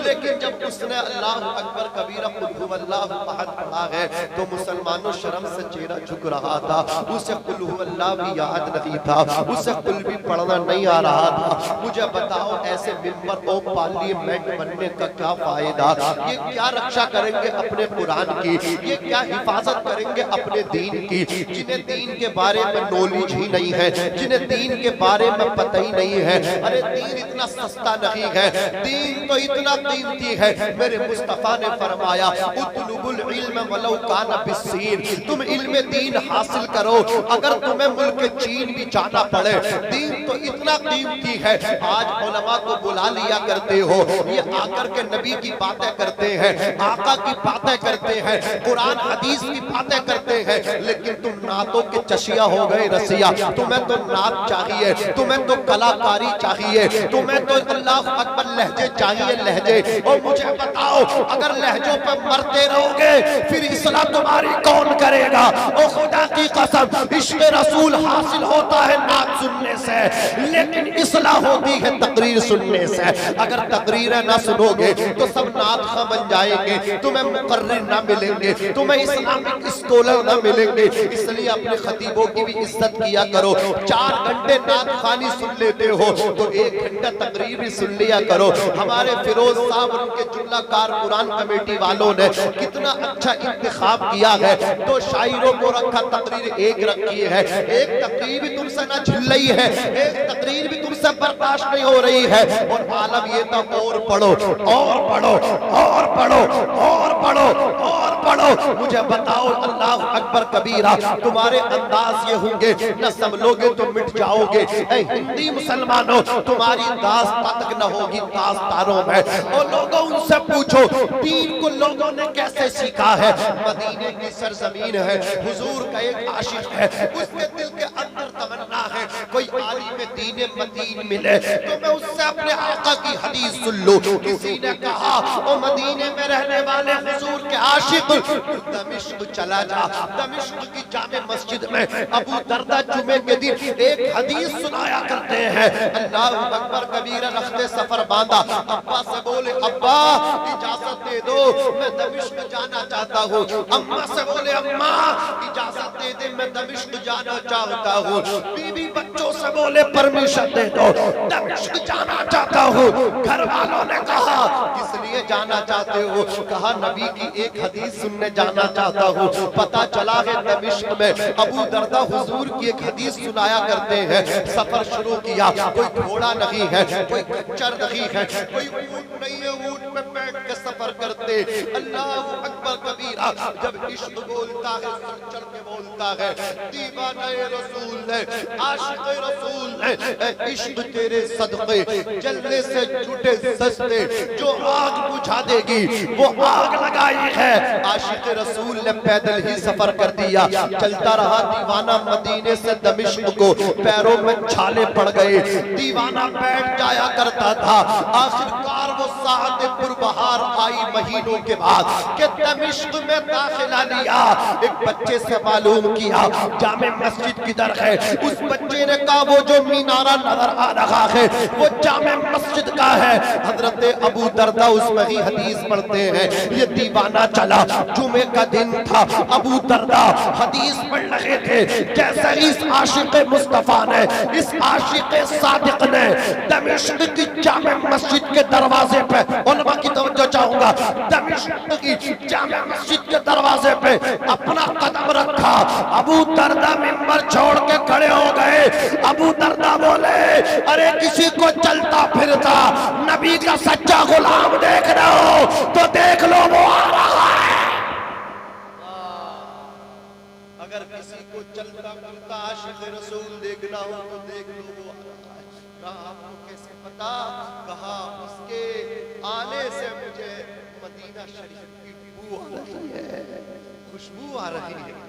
لیکن جب اس نے اللہ اکبر کبیرہ قل هو اللہ احد پڑھا ہے تو مسلمانوں شرم سے چہرہ جھک رہا تھا۔ اسے قل هو اللہ بھی یاد نہیں تھا، اسے قل بھی پڑھنا نہیں آ رہا تھا۔ مجھے بتاؤ ایسے ممبر او پارلیمنٹ بننے کا کیا فائدہ؟ یہ کیا رکشا کریں گے اپنے قرآن کی؟ یہ کیا حفاظت کریں گے اپنے دین کی؟ جنہیں دین کے بارے میں نالج ہی نہیں ہے، جنہیں دین کے بارے میں پتہ ہی نہیں ہے۔ ارے دین اتنا سستا نہیں ہے، دین تو اتنا قیمتی ہے۔ میرے مصطفیٰ نے فرمایا اطلب العلم ولو کان بالسین، تم علم دین حاصل کرو اگر تمہیں ملک چین بھی جانا پڑے۔ دین تو اتنا قیمتی ہے۔ آج علماء کو بلا لیا کرتے ہو، یہ آ کر کے نبی کی باتیں کرتے ہیں، آقا کی باتیں کرتے ہیں، قرآن حدیث کی باتیں کرتے ہیں، لیکن تم نعتوں کے چشیا ہو گئے رسیا۔ تمہیں تو نعت چاہیے، تمہیں تو کلاکاری چاہیے، تمہیں تو اللہ نارمل لہجے چاہیے لہجے. اور مجھے بتاؤ اگر لہجوں پہ مرتے رہو گے پھر اصلاح تمہاری کون کرے گا؟ اور خدا کی قسم عشق رسول حاصل ہوتا ہے نعت سننے سے لیکن اصلاح ہوتی ہے تقریر سننے سے. اگر تقریریں نہ سنو گے تو سب نعت خواں بن جائیں گے, تمہیں مقرر نہ ملیں گے, تمہیں اسلامک اسکولر نہ ملیں گے. اس لیے اپنے خطیبوں کی بھی عزت کیا کرو. 4 گھنٹے نعت خوانی سن لیتے ہو تو 1 گھنٹہ تقریر بھی سن لیا کرو. ہمارے فیروز صاحب ان کے جملہ کار قرآن کمیٹی والوں نے کتنا اچھا انتخاب کیا ہے. 2 شاعروں کو رکھا, تقریر 1 رکھی ہے. ایک تقریر بھی تم سے نہ جھل رہی ہے, ایک تقریر بھی تم سے برداشت نہیں ہو رہی ہے. اور عالم یہ تھا اور پڑھو اور پڑھو اور پڑھو اور پڑھو اور پڑھو. مجھے بتاؤ اللہ اکبر کبیرہ تمہارے انداز یہ ہوں گے نہ سنبھلو گے تو مٹ جاؤ گے. اے ہندی مسلمانوں تمہاری داستان تک نہ ہوگی داستانوں میں. اور لوگوں ان سے پوچھو دین کو لوگوں نے کیسے سیکھا ہے. مدینے کی سرزمین ہے, حضور کا ایک عاشق ہے, اس کے دل کے اندر تمنا ہے کوئی عالم دین مدین ملے تو میں اس سے اپنے آقا کی حدیث سن لوں. کسی نے کہا او مدینے میں رہنے والے حضور کے عاشق دمشق چلا جا. دمشق کی جامع مسجد میں ابو دردہ جمعے کے دن ایک حدیث سنایا کرتے ہیں. اللہ اکبر کبیرہ رخت سفر باندھا, ابا سے بولے ابا اجازت دے دو میں دمشق جانا چاہتا ہوں. اماں سے بولے اماں اجازت دے دے میں دمشق جانا چاہتا ہوں. بیوی بچوں سے بولے پرمیشن دے دو دمشق جانا چاہتا ہوں. گھر والوں نے کہا کس لیے جانا چاہتے ہو؟ کہا نبی کی ایک حدیث سننے جانا چاہتا ہوں. پتہ چلا ہے دمشق میں ابو دردہ حضور کی ایک حدیث سنایا کرتے ہیں. سفر شروع کیا, کوئی گھوڑا نہیں ہے, کوئی کچر نہیں ہے, کوئی اونٹ نہیں ہے, اونٹ میں بیٹھ کے سفر کرتے. اللہ اکبر کبیرہ جب عشق بولتا ہے سر چڑھ کے بولتا ہے. دیوانہ رسول ہے, عاشق رسول ہے, عشق تیرے صدقے جلنے سے جھوٹے سستے, جو آگ بجھا دے گی وہ آگ لگائی ہے. عاشق رسول نے پیدل ہی سفر کر دیا, چلتا رہا دیوانہ مدینے سے دمشق کو, پیروں میں چھالے پڑ گئے. دیوانہ بیٹھ جایا کرتا تھا. آخرکار وہ ساعت پربہار آئی مہینوں کے بعد کہ دمشق میں داخلہ لیا. ایک بچے سے معلوم کیا جامع مسجد کدھر ہے. اس بچے نے کہا وہ جو مینارہ نظر آ رہا ہے وہ جامع مسجد کا ہے. حضرت ابو دردہ اس میں ہی حدیث پڑھتے ہیں. یہ دیوانہ چلا, جمعے کا دن تھا, ابو دردہ حدیث پڑھ رہے تھے. جیسے اس عاشق مصطفیٰ نے, اس عاشق صادق نے دمشق کی جامع مسجد کے دروازے پہ, علماء کی توجہ چاہوں گا, دمشق کی جامع مسجد کے دروازے پہ اپنا قدم رکھا. ابو دردہ منبر چھوڑ کے کھڑے ہو گئے. ابو دردہ بولے ارے کسی کو چلتا پھرتا نبی کا سچا غلام دیکھ رہے ہو تو دیکھ لو وہ آ رہا ہے. اگر کسی کو چلتا پھرتا عاشق رسول دیکھنا ہو تو دیکھ لو وہ آ رہا ہے. کہا آپ کو کیسے پتا؟ کہا اس کے آنے سے مجھے مدینہ شریف کی بو آ رہی ہے, خوشبو آ رہی ہے.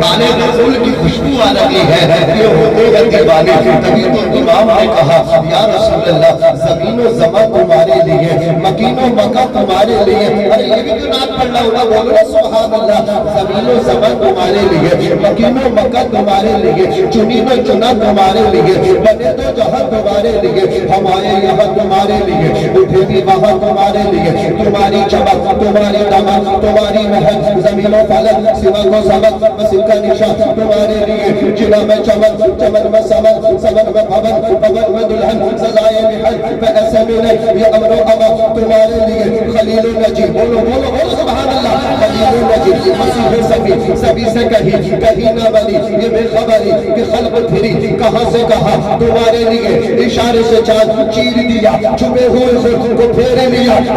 آنے رسول کی خوشبو آ رہی ہے, یہ ہوتے ہیں دیوانے. تبھی تو امام نے کہا یا رسول اللہ زمین و زمان تمہارے لیے, مکین و مکہ تمہارے لیے. ارے یہ بھی کیوں نات پڑھ رہا ہوگا, بولو سبحان اللہ. زمین و زمان تمہارے لیے, مکین و مکہ تمہارے لیے, چنین و چنا تمہارے لیے, بنے تو جہاں تمہارے لیے, ہم آئے یہاں تمہارے لیے, اٹھے بھی وہاں تمہارے لیے. تمہاری چمک, تمہاری دمک, تمہاری محل, زمین و فلک, سوا کو سبق, مسیح کا نشان تمہارے لیے. جنا میں چمن, چمن میں سمن, سمن میں بھون, بھون میں دلہن, سزائے محل میں ایسے ملے. یہ امر و اما تمہارے لیے. خلیل و نجی, بولو بولو بولو سبحان اللہ. خلیل و نجی, مسیح سبھی, سبھی سے کہیں کہیں نہ بنی. یہ بے خبری کہ خلق پھری کہاں سے کہاں تمہارے لیے. اشارے سے چاند چیر دیا, چھپے ہوئے خود کو پھیر لیا,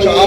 4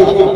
4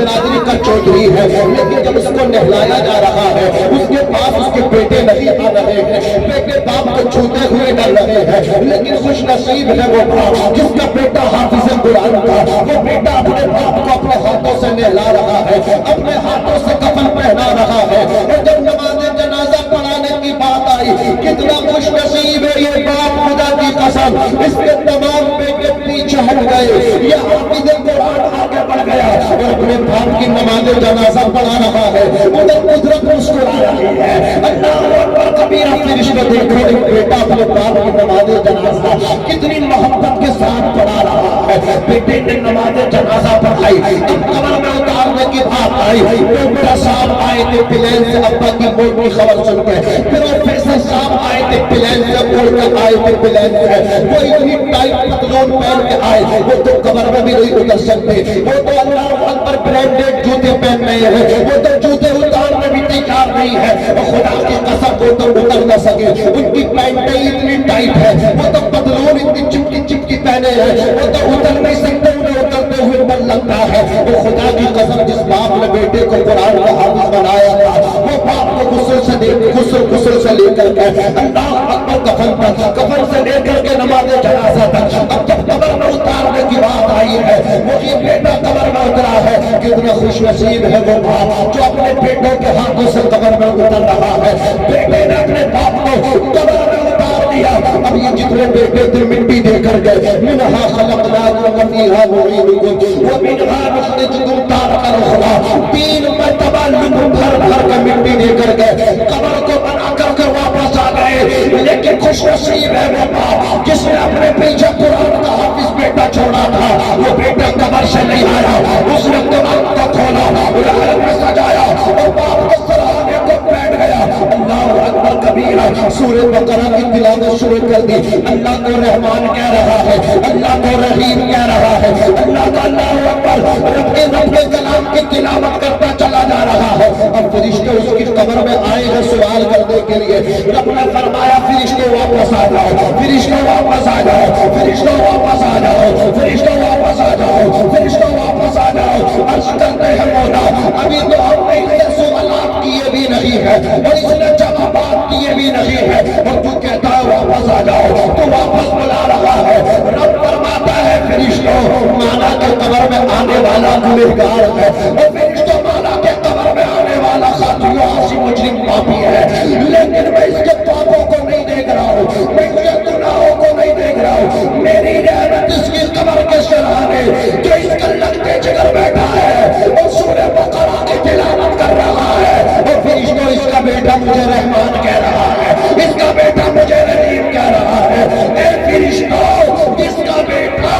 برادری کا چودھری ہے، لیکن جب اس کو نہلایا جا رہا ہے اس کے پاس اس کے بیٹے نہیں آ رہے ہیں، بیٹے باپ کو چھوتے ہوئے ڈر رہے ہیں، لیکن خوش نصیب ہے وہ باپ جس کا بیٹا حافظ قرآن تھا، وہ بیٹا اپنے باپ کو اپنے ہاتھوں سے نہلا رہا ہے، اپنے ہاتھوں سے کفن پہنا رہا ہے، اور جب نماز جنازہ پڑھانے کی بات آئی کتنا خوش نصیب ہے یہ باپ، خدا کی قسم اس کے تمام بیٹے پیچھے ہٹ گئے، یہ حافظ قرآن آگے بڑھ گیا اور اپنے باپ کی نماز جنازہ پڑھا رہا ہے، ادھر قدرت مسکرا رہی ہے، اللہ اکبر کبیرہ، فرشتے دیکھو ایک بیٹا اپنے باپ کی نماز جنازہ کتنی محبت کے ساتھ پڑھا رہا ہے، بیٹے نے نماز جنازہ پڑھائی، اب قبر میں اتارنے کی بات آئی، بیٹا صاحب آئے تھے پلین سے ابا کی موت کی خبر سن کے، پروفیسر صاحب آئے تھے پلین سے اڑ کر آئے تھے پلین سے، وہ اتنی ٹائٹ پتلون پہن کے آئے، وہ تو قبر میں بھی نہیں اتر سکتے، وہ تو اللہ اکبر برانڈیڈ جوتے پہن رہے ہیں، وہ تو جوتے اتارنے بھی تیار نہیں ہے، اور خدا کی قسم وہ تو اتر نہ سکے، ان کی پینٹیں اتنی ٹائٹ ہے، وہ تو پتلون اتنی چپکی چپکی پہنے ہیں، وہ تو اتر نہیں سکتے، انہیں اترتے ہوئے من لگتا ہے، وہ خدا کی قسم جس باپ نے بیٹے کو قرآن کا حافظ بنایا تھا، وہ باپ کو غسل سے لے کر کے اللہ اکبر کفن سے لے کر کے نماز جنازہ تک، اب جب قبر میں اتارنے کی بات آئی ہے، وہی بیٹا قبر میں اترا ہے، کتنا خوش نصیب ہے وہ باپ جو اپنے بیٹوں کے ہاتھوں سے قبر میں اتر رہا ہے، بیٹے نے اپنے باپ کو قبر میں اتار دیا، اب یہ جتنے بیٹے تھے مٹی دے کر گئے، منہا خلقناکم وفیہا نعیدکم ومنہا نخرجکم تارۃ اخری، 3 مرتبہ لوگ بھر بھر کے مٹی دے کر گئے، قبر کو بنا کر کے واپس آ گئے، لیکن خوش نصیب ہے وہ باپ جس نے اپنے پیچھے قرآن کا حافظ بیٹا چھوڑا تھا، وہ بیٹا قبر سے نہیں آیا، اس نے قرآن کو کھولا، رحل میں سجایا اور باپ کو سراہنے کو بیٹھ گیا، اللہ اکبر کبیرہ، سورہ بقرہ کی تلاوت شروع کر دی، اللہ کو رحمان کہہ رہا ہے، اللہ کو رحیم کہہ رہا ہے، اللہ کا اللہ اکبر رب کے کلام کی تلاوت کرتا چلا جا رہا ہے، اب فرشتے اس کی قبر میں آئے ہیں سوال کرنے کے لیے، رب نے فرمایا فرشتے واپس آ جاؤ، فرشتے واپس آ جاؤ، فرشتے واپس آ جاؤ، فرشتے واپس آ جاؤ، فرشتے واپس آ جاؤ، عرض کرتے ہیں مولا ابھی تو ہم نے اس سے سوالات کیے بھی نہیں ہے اور اس نے جوابات کیے بھی نہیں ہے، اور تو کہتا ہے واپس آ جاؤ، تو واپس بلا رہا ہے، رب فرماتا ہے فرشتوں مانا کے قبر میں آنے والا گنہگار ہے، اور فرشتوں مانا کے قبر میں آنے والا ساتھیوں عاصی مجرم پاپی ہے، لیکن میں اس کے پاپوں کو نہیں دیکھ رہا ہوں، میں اس کے گناہوں کو نہیں دیکھ رہا ہوں، میری رحمت اس کی قبر کے سرانے جو اس کا لگتے جگر بیٹھا ہے اور سورہ بقرہ کی تلاوت کر رہا ہے، اور فرشتوں اس کا بیٹا مجھے رحمان کہہ رہا ہے، اس کا بیٹا مجھے رحیم کہہ رہا ہے، اے فرشتوں اس کا بیٹا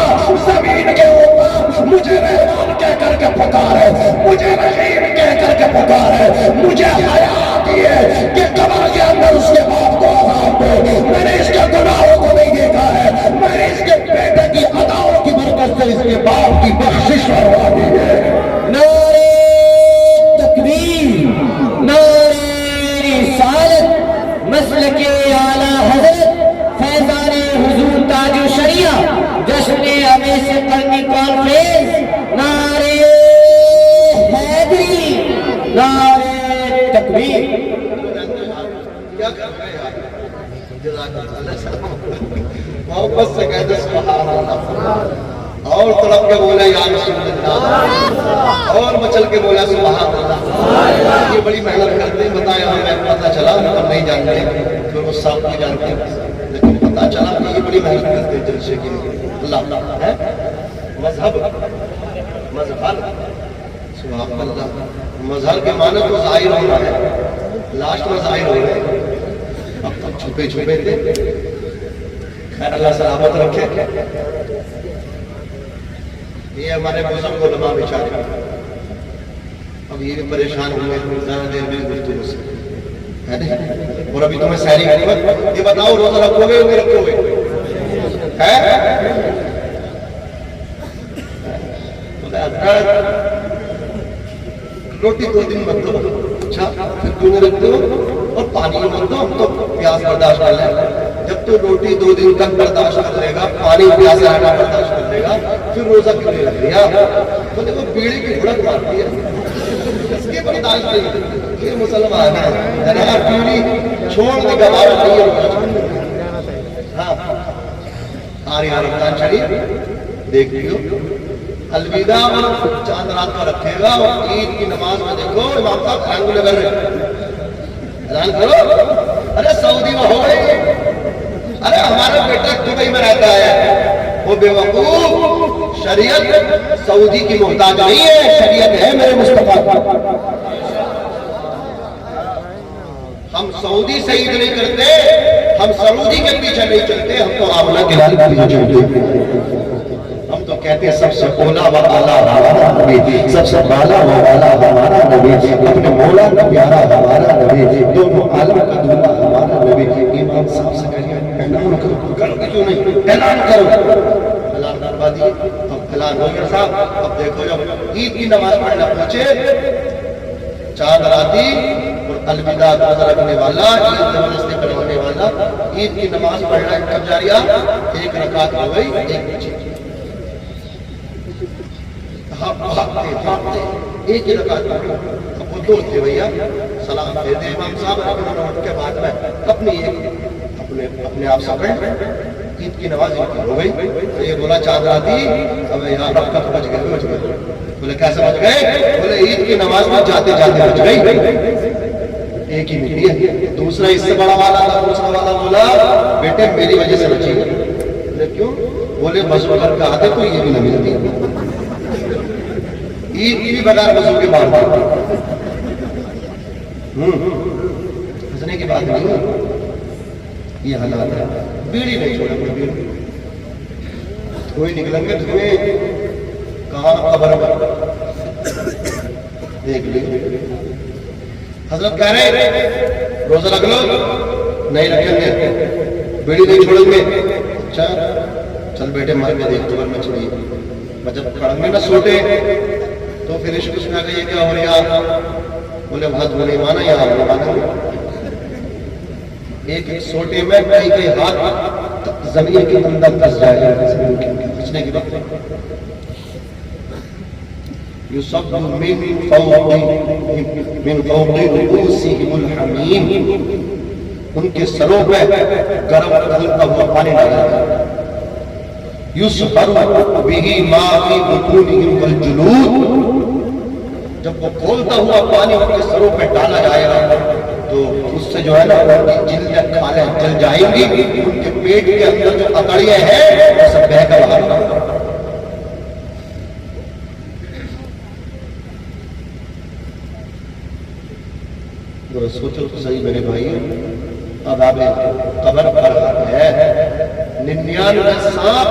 زمین کے اوپر مجھے رحمان کہہ کر کے پکارے، مجھے رحیم کہہ کر کے پکارے، مجھے حیات ہے کہ قبر کے اندر اس کے باپ کو عذاب دے، میں نے اس کے گناہوں کو نہیں دیکھا ہے، میں نے اس کے بیٹے کی اداؤں کی برکت سے اس کے باپ کی بخشش کروا دی ہے۔ نعرہ تکبیر، نعرہ رسالت، مسلک اعلیٰ حضرت فیضان حضور تاج الشریعہ، جشن اویس قرنی کانفرنس، نعرہ حیدری، نعرہ تکبیر۔ کیا کر رہے ہیں محبت سے کہتے سبحان اللہ، اور طرف کے بولے یا رسول اللہ، اور مچل کے بولا سبحان اللہ، یہ بڑی محنت کرتے ہیں، بتایا ہمیں پتہ چلا، ہم نہیں جانتے پھر وہ صاحب نہیں جانتے، لیکن پتہ چلا کہ یہ بڑی محنت کرتے ہیں جلسے کے لیے، اللہ ہے مذہب سبحان اللہ، مذہب کے معنی تو ظاہر ہونا ہے، لاسٹ میں ظاہر ہو رہے ہیں، اب تک چھپے چھپے تھے، خیر اللہ سلامت رکھے۔ یہ ہمارے بزرگ علماء بیچارے اب یہ بھی پریشان ہوئے زیادہ دیر میں گفتگو سے، ہے نہیں؟ اور ابھی تمہیں سحری کرنی، یہ بتاؤ روزہ رکھو گے یا رکھو گے؟ روٹی 2 دن مت دو، اچھا پھر کیوں نہیں رکھتے ہو؟ اور پانی مت دو، ہم تو پیاس برداشت کر لیں، جب تو روٹی 2 دن تک برداشت کر لے گا، پانی پیاسا رہنا برداشت کر لے گا، پھر روزہ کیوں نہیں رکھ لیا؟ تو دیکھو بیڑی کی بھڑک مارتی ہے، اس کی برداشت نہیں، یہ مسلمان ہے جناب، بیڑی چھوڑ کے گوارا نہیں ہے روزہ چھوڑنا۔ ہاں آ رہی رمضان شریف دیکھ لیو، الوداع چاند رات کا رکھے گا، اور عید کی نماز میں دیکھو امام صاحب رنگ لگا رہے اعلان کرو، ارے سعودی میں ہو گئی، ارے ہمارا بیٹا دبئی میں رہتا ہے، وہ بے وقوف، شریعت سعودی کی محتاج نہیں ہے، شریعت ہے میرے مصطفیٰ کی۔ ہم سعودی سے عید نہیں کرتے، ہم سعودی کے پیچھے نہیں چلتے، ہم تو آمنہ کے لال کے پیچھے چلتے، ہم تو کہتے ہیں سب سے اولا و اعلیٰ ہمارا نبی، سب سے بالا و اعلیٰ ہمارا نبی، اپنے مولا کا پیارا ہمارا نبی، دونوں عالم کا دولہ ہمارا نبی۔ امام صاحب سے کہیے اعلان کرو، کرو کیوں نہیں اعلان کرو، اعلان کروا دیے، اب اعلان ہو گیا صاحب۔ اب دیکھو جب عید کی نماز پڑھنا پہنچے، چاند راتی اور الوداع روزہ رکھنے والا، عید زبردستی کروانے والا، عید کی نماز پڑھنا کب جاریہ؟ 1 رکعت ہو گئی، 1 بچی، ایک ہی رکعت پڑھی، اب وہ 2 تھے بھیا، سلام دے دے امام صاحب، اٹھ کے بعد میں اپنے آپ سے پڑھ، عید کی نماز ہو گئی، تو یہ بولا چاند راتی، اب یہاں رب کب بچ گئے؟ بولے کیسے بچ گئے؟ بولے عید کی نماز میں جاتے جاتے بچ گئی، ایک ہی ملی ہے۔ دوسرا اس سے بڑا والا تھا، دوسرا والا بولا بیٹے میری وجہ سے بچی گئی، بولے کیوں؟ بولے وضو کر کے آتے تو یہ بھی نہ ملتی، عید کی بھی بغیر وضو کے بعد ہنسنے کی بات نہیں ہے، یہ حالات ہے۔ بیڑی نہیں چھوڑا کوئی، بیڑی کوئی نکلیں گے تمہیں کہاں قبر میں دیکھ لی۔ حضرت کہہ رہے روزہ رکھ لو، نہیں رکھیں گے، بیڑی نہیں چھوڑیں گے، چل بیٹے مار کے دیکھ تو میں چھوڑی، جب کھڑیں گے نہ سوٹے تو پھر عشق اس میں یہ کیا ہو رہا؟ بولے بہت بڑی مانا یا ایک سوٹے میں کئی ہاتھ زمین کے اندر پھنس جائے گا، کھینچنے کی بات یصب من فوق رؤوسهم الحمیم، ان کے سروں پہ گرم کھولتا ہوا پانی ڈالا جاتا ہے، یصبر به ما فی بطونهم والجلود، جب وہ کھولتا ہوا پانی ان کے سروں پہ ڈالا جائے گا تو اس سے جو ہے نا ان کی جلدیں کھالیں جل جائیں گی، ان کے پیٹ کے اندر جو اکڑیاں ہیں وہ سب بہہ کر باہر آئیں گی۔ ذرا سوچو تو صحیح میرے بھائی، عذاب قبر پر ہے، 99 سانپ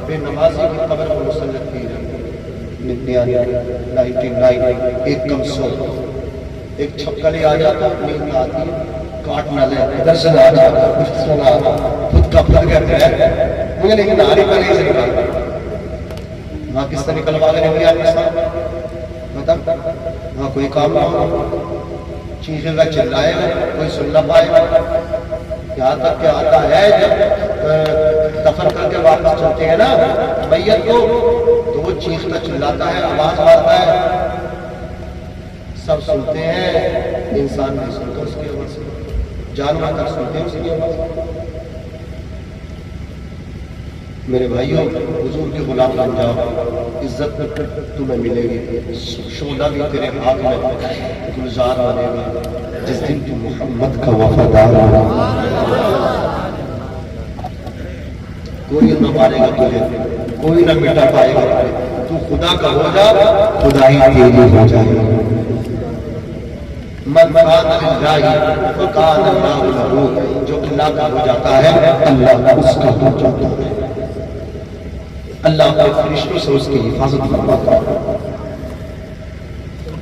بے نمازی کی قبر کو مسلط کی جائے، 99 ایک کم سو، ایک چھپکلی آ جاتا نیند آتی ہے، کاٹ نہ لے، ادھر سے نہ آ جاتا، کچھ سے نہ آتا، خود کا پھر کرتے ہیں، مجھے لیکن ناری پہلے سے نکالتا، وہاں کس طرح نکلوا گئے نہیں آپ کے ساتھ، بتا وہاں کوئی کام نہ ہو، چیخے گا چلائے گا، کوئی سن نہ پائے گا، یہاں تک کہ آتا ہے جب دفن کر کے واپس چلتے ہیں نا میت کو، تو وہ چیختا چلاتا ہے، آواز مارتا ہے، سب سنتے ہیں، انسان نہیں سنتا اس کی آواز، جانور تک سنتے ہیں اس کی آواز۔ میرے بھائیوں، حضور کے غلام بن جاؤ، عزت تمہیں ملے گی، شعلہ بھی تیرے ہاتھ میں گلزار بنے گا، جس دن تو محمد کا وفادار ہوگا، کوئی نہ مارے گا تجھے، کوئی نہ مٹا پائے گا، تو خدا کا ہو جا، خدا ہی تیری ہو جائے، من کان للہ فکان اللہ لہ، جو اللہ کا ہو جاتا ہے اللہ اس کا ہو جاتا ہے، اللہ کے فرشتوں سے اس کی حفاظت فرماتا ہے۔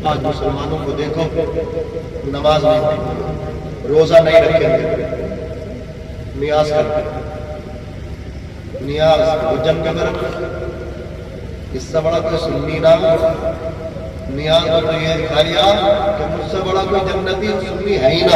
آج مسلمانوں کو دیکھو، نماز نہیں، روزہ نہیں رکھیں گے، نیاز کرتے ہیں، نیاز وہ جنگ کے برابر، اس سے بڑا کوئی سنی نہ، نیاز کو تو یہ دکھا لیا کہ مجھ سے بڑا کوئی جنتی سنی ہے ہی نہ،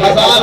1000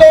2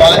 5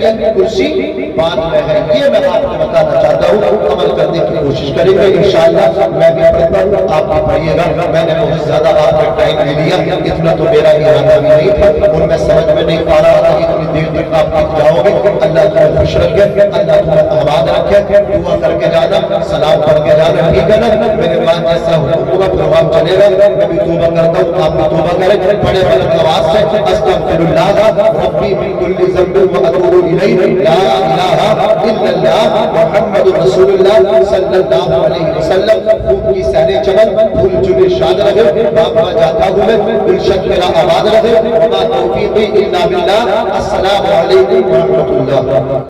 جنت کی کرسی بعد میں ہے. یہ میں آپ کو بتانا چاہتا ہوں. عمل کرنے کی کوشش کریں گے انشاءاللہ. میں بھی پڑھتا ہوں, آپ بھی پڑھیے گا. میں نے بہت زیادہ آپ کا ٹائم لے لیا, اتنا تو میرا ارادہ بھی نہیں تھا اور میں سمجھ میں نہیں پا رہا تھا اتنی دیر تک آپ لکھ جاؤ گے. اللہ تمہیں خوش رکھے, اللہ تمہیں آباد رکھے. دعا کر کے جانا, سلام پڑھ کے جانا, ٹھیک ہے نا. میرے بعد جیسا ہوگا پروگرام چلے گا. میں بھی توبہ کرتا ہوں, آپ بھی توبہ کریں. بڑے بلند آواز سے استغفر اللہ ربی من کل ذنب واتوب الیہ, لا الہ الا اللہ محمد رسول اللہ صلی اللہ علیہ وسلم. خوب کی سہنے چمن, پھول چنے شاد رہے, باپ جاتا ہوں میں, گلشن میرا آباد رہے. وما توفیقی الا باللہ. السلام علیکم ورحمۃ اللہ.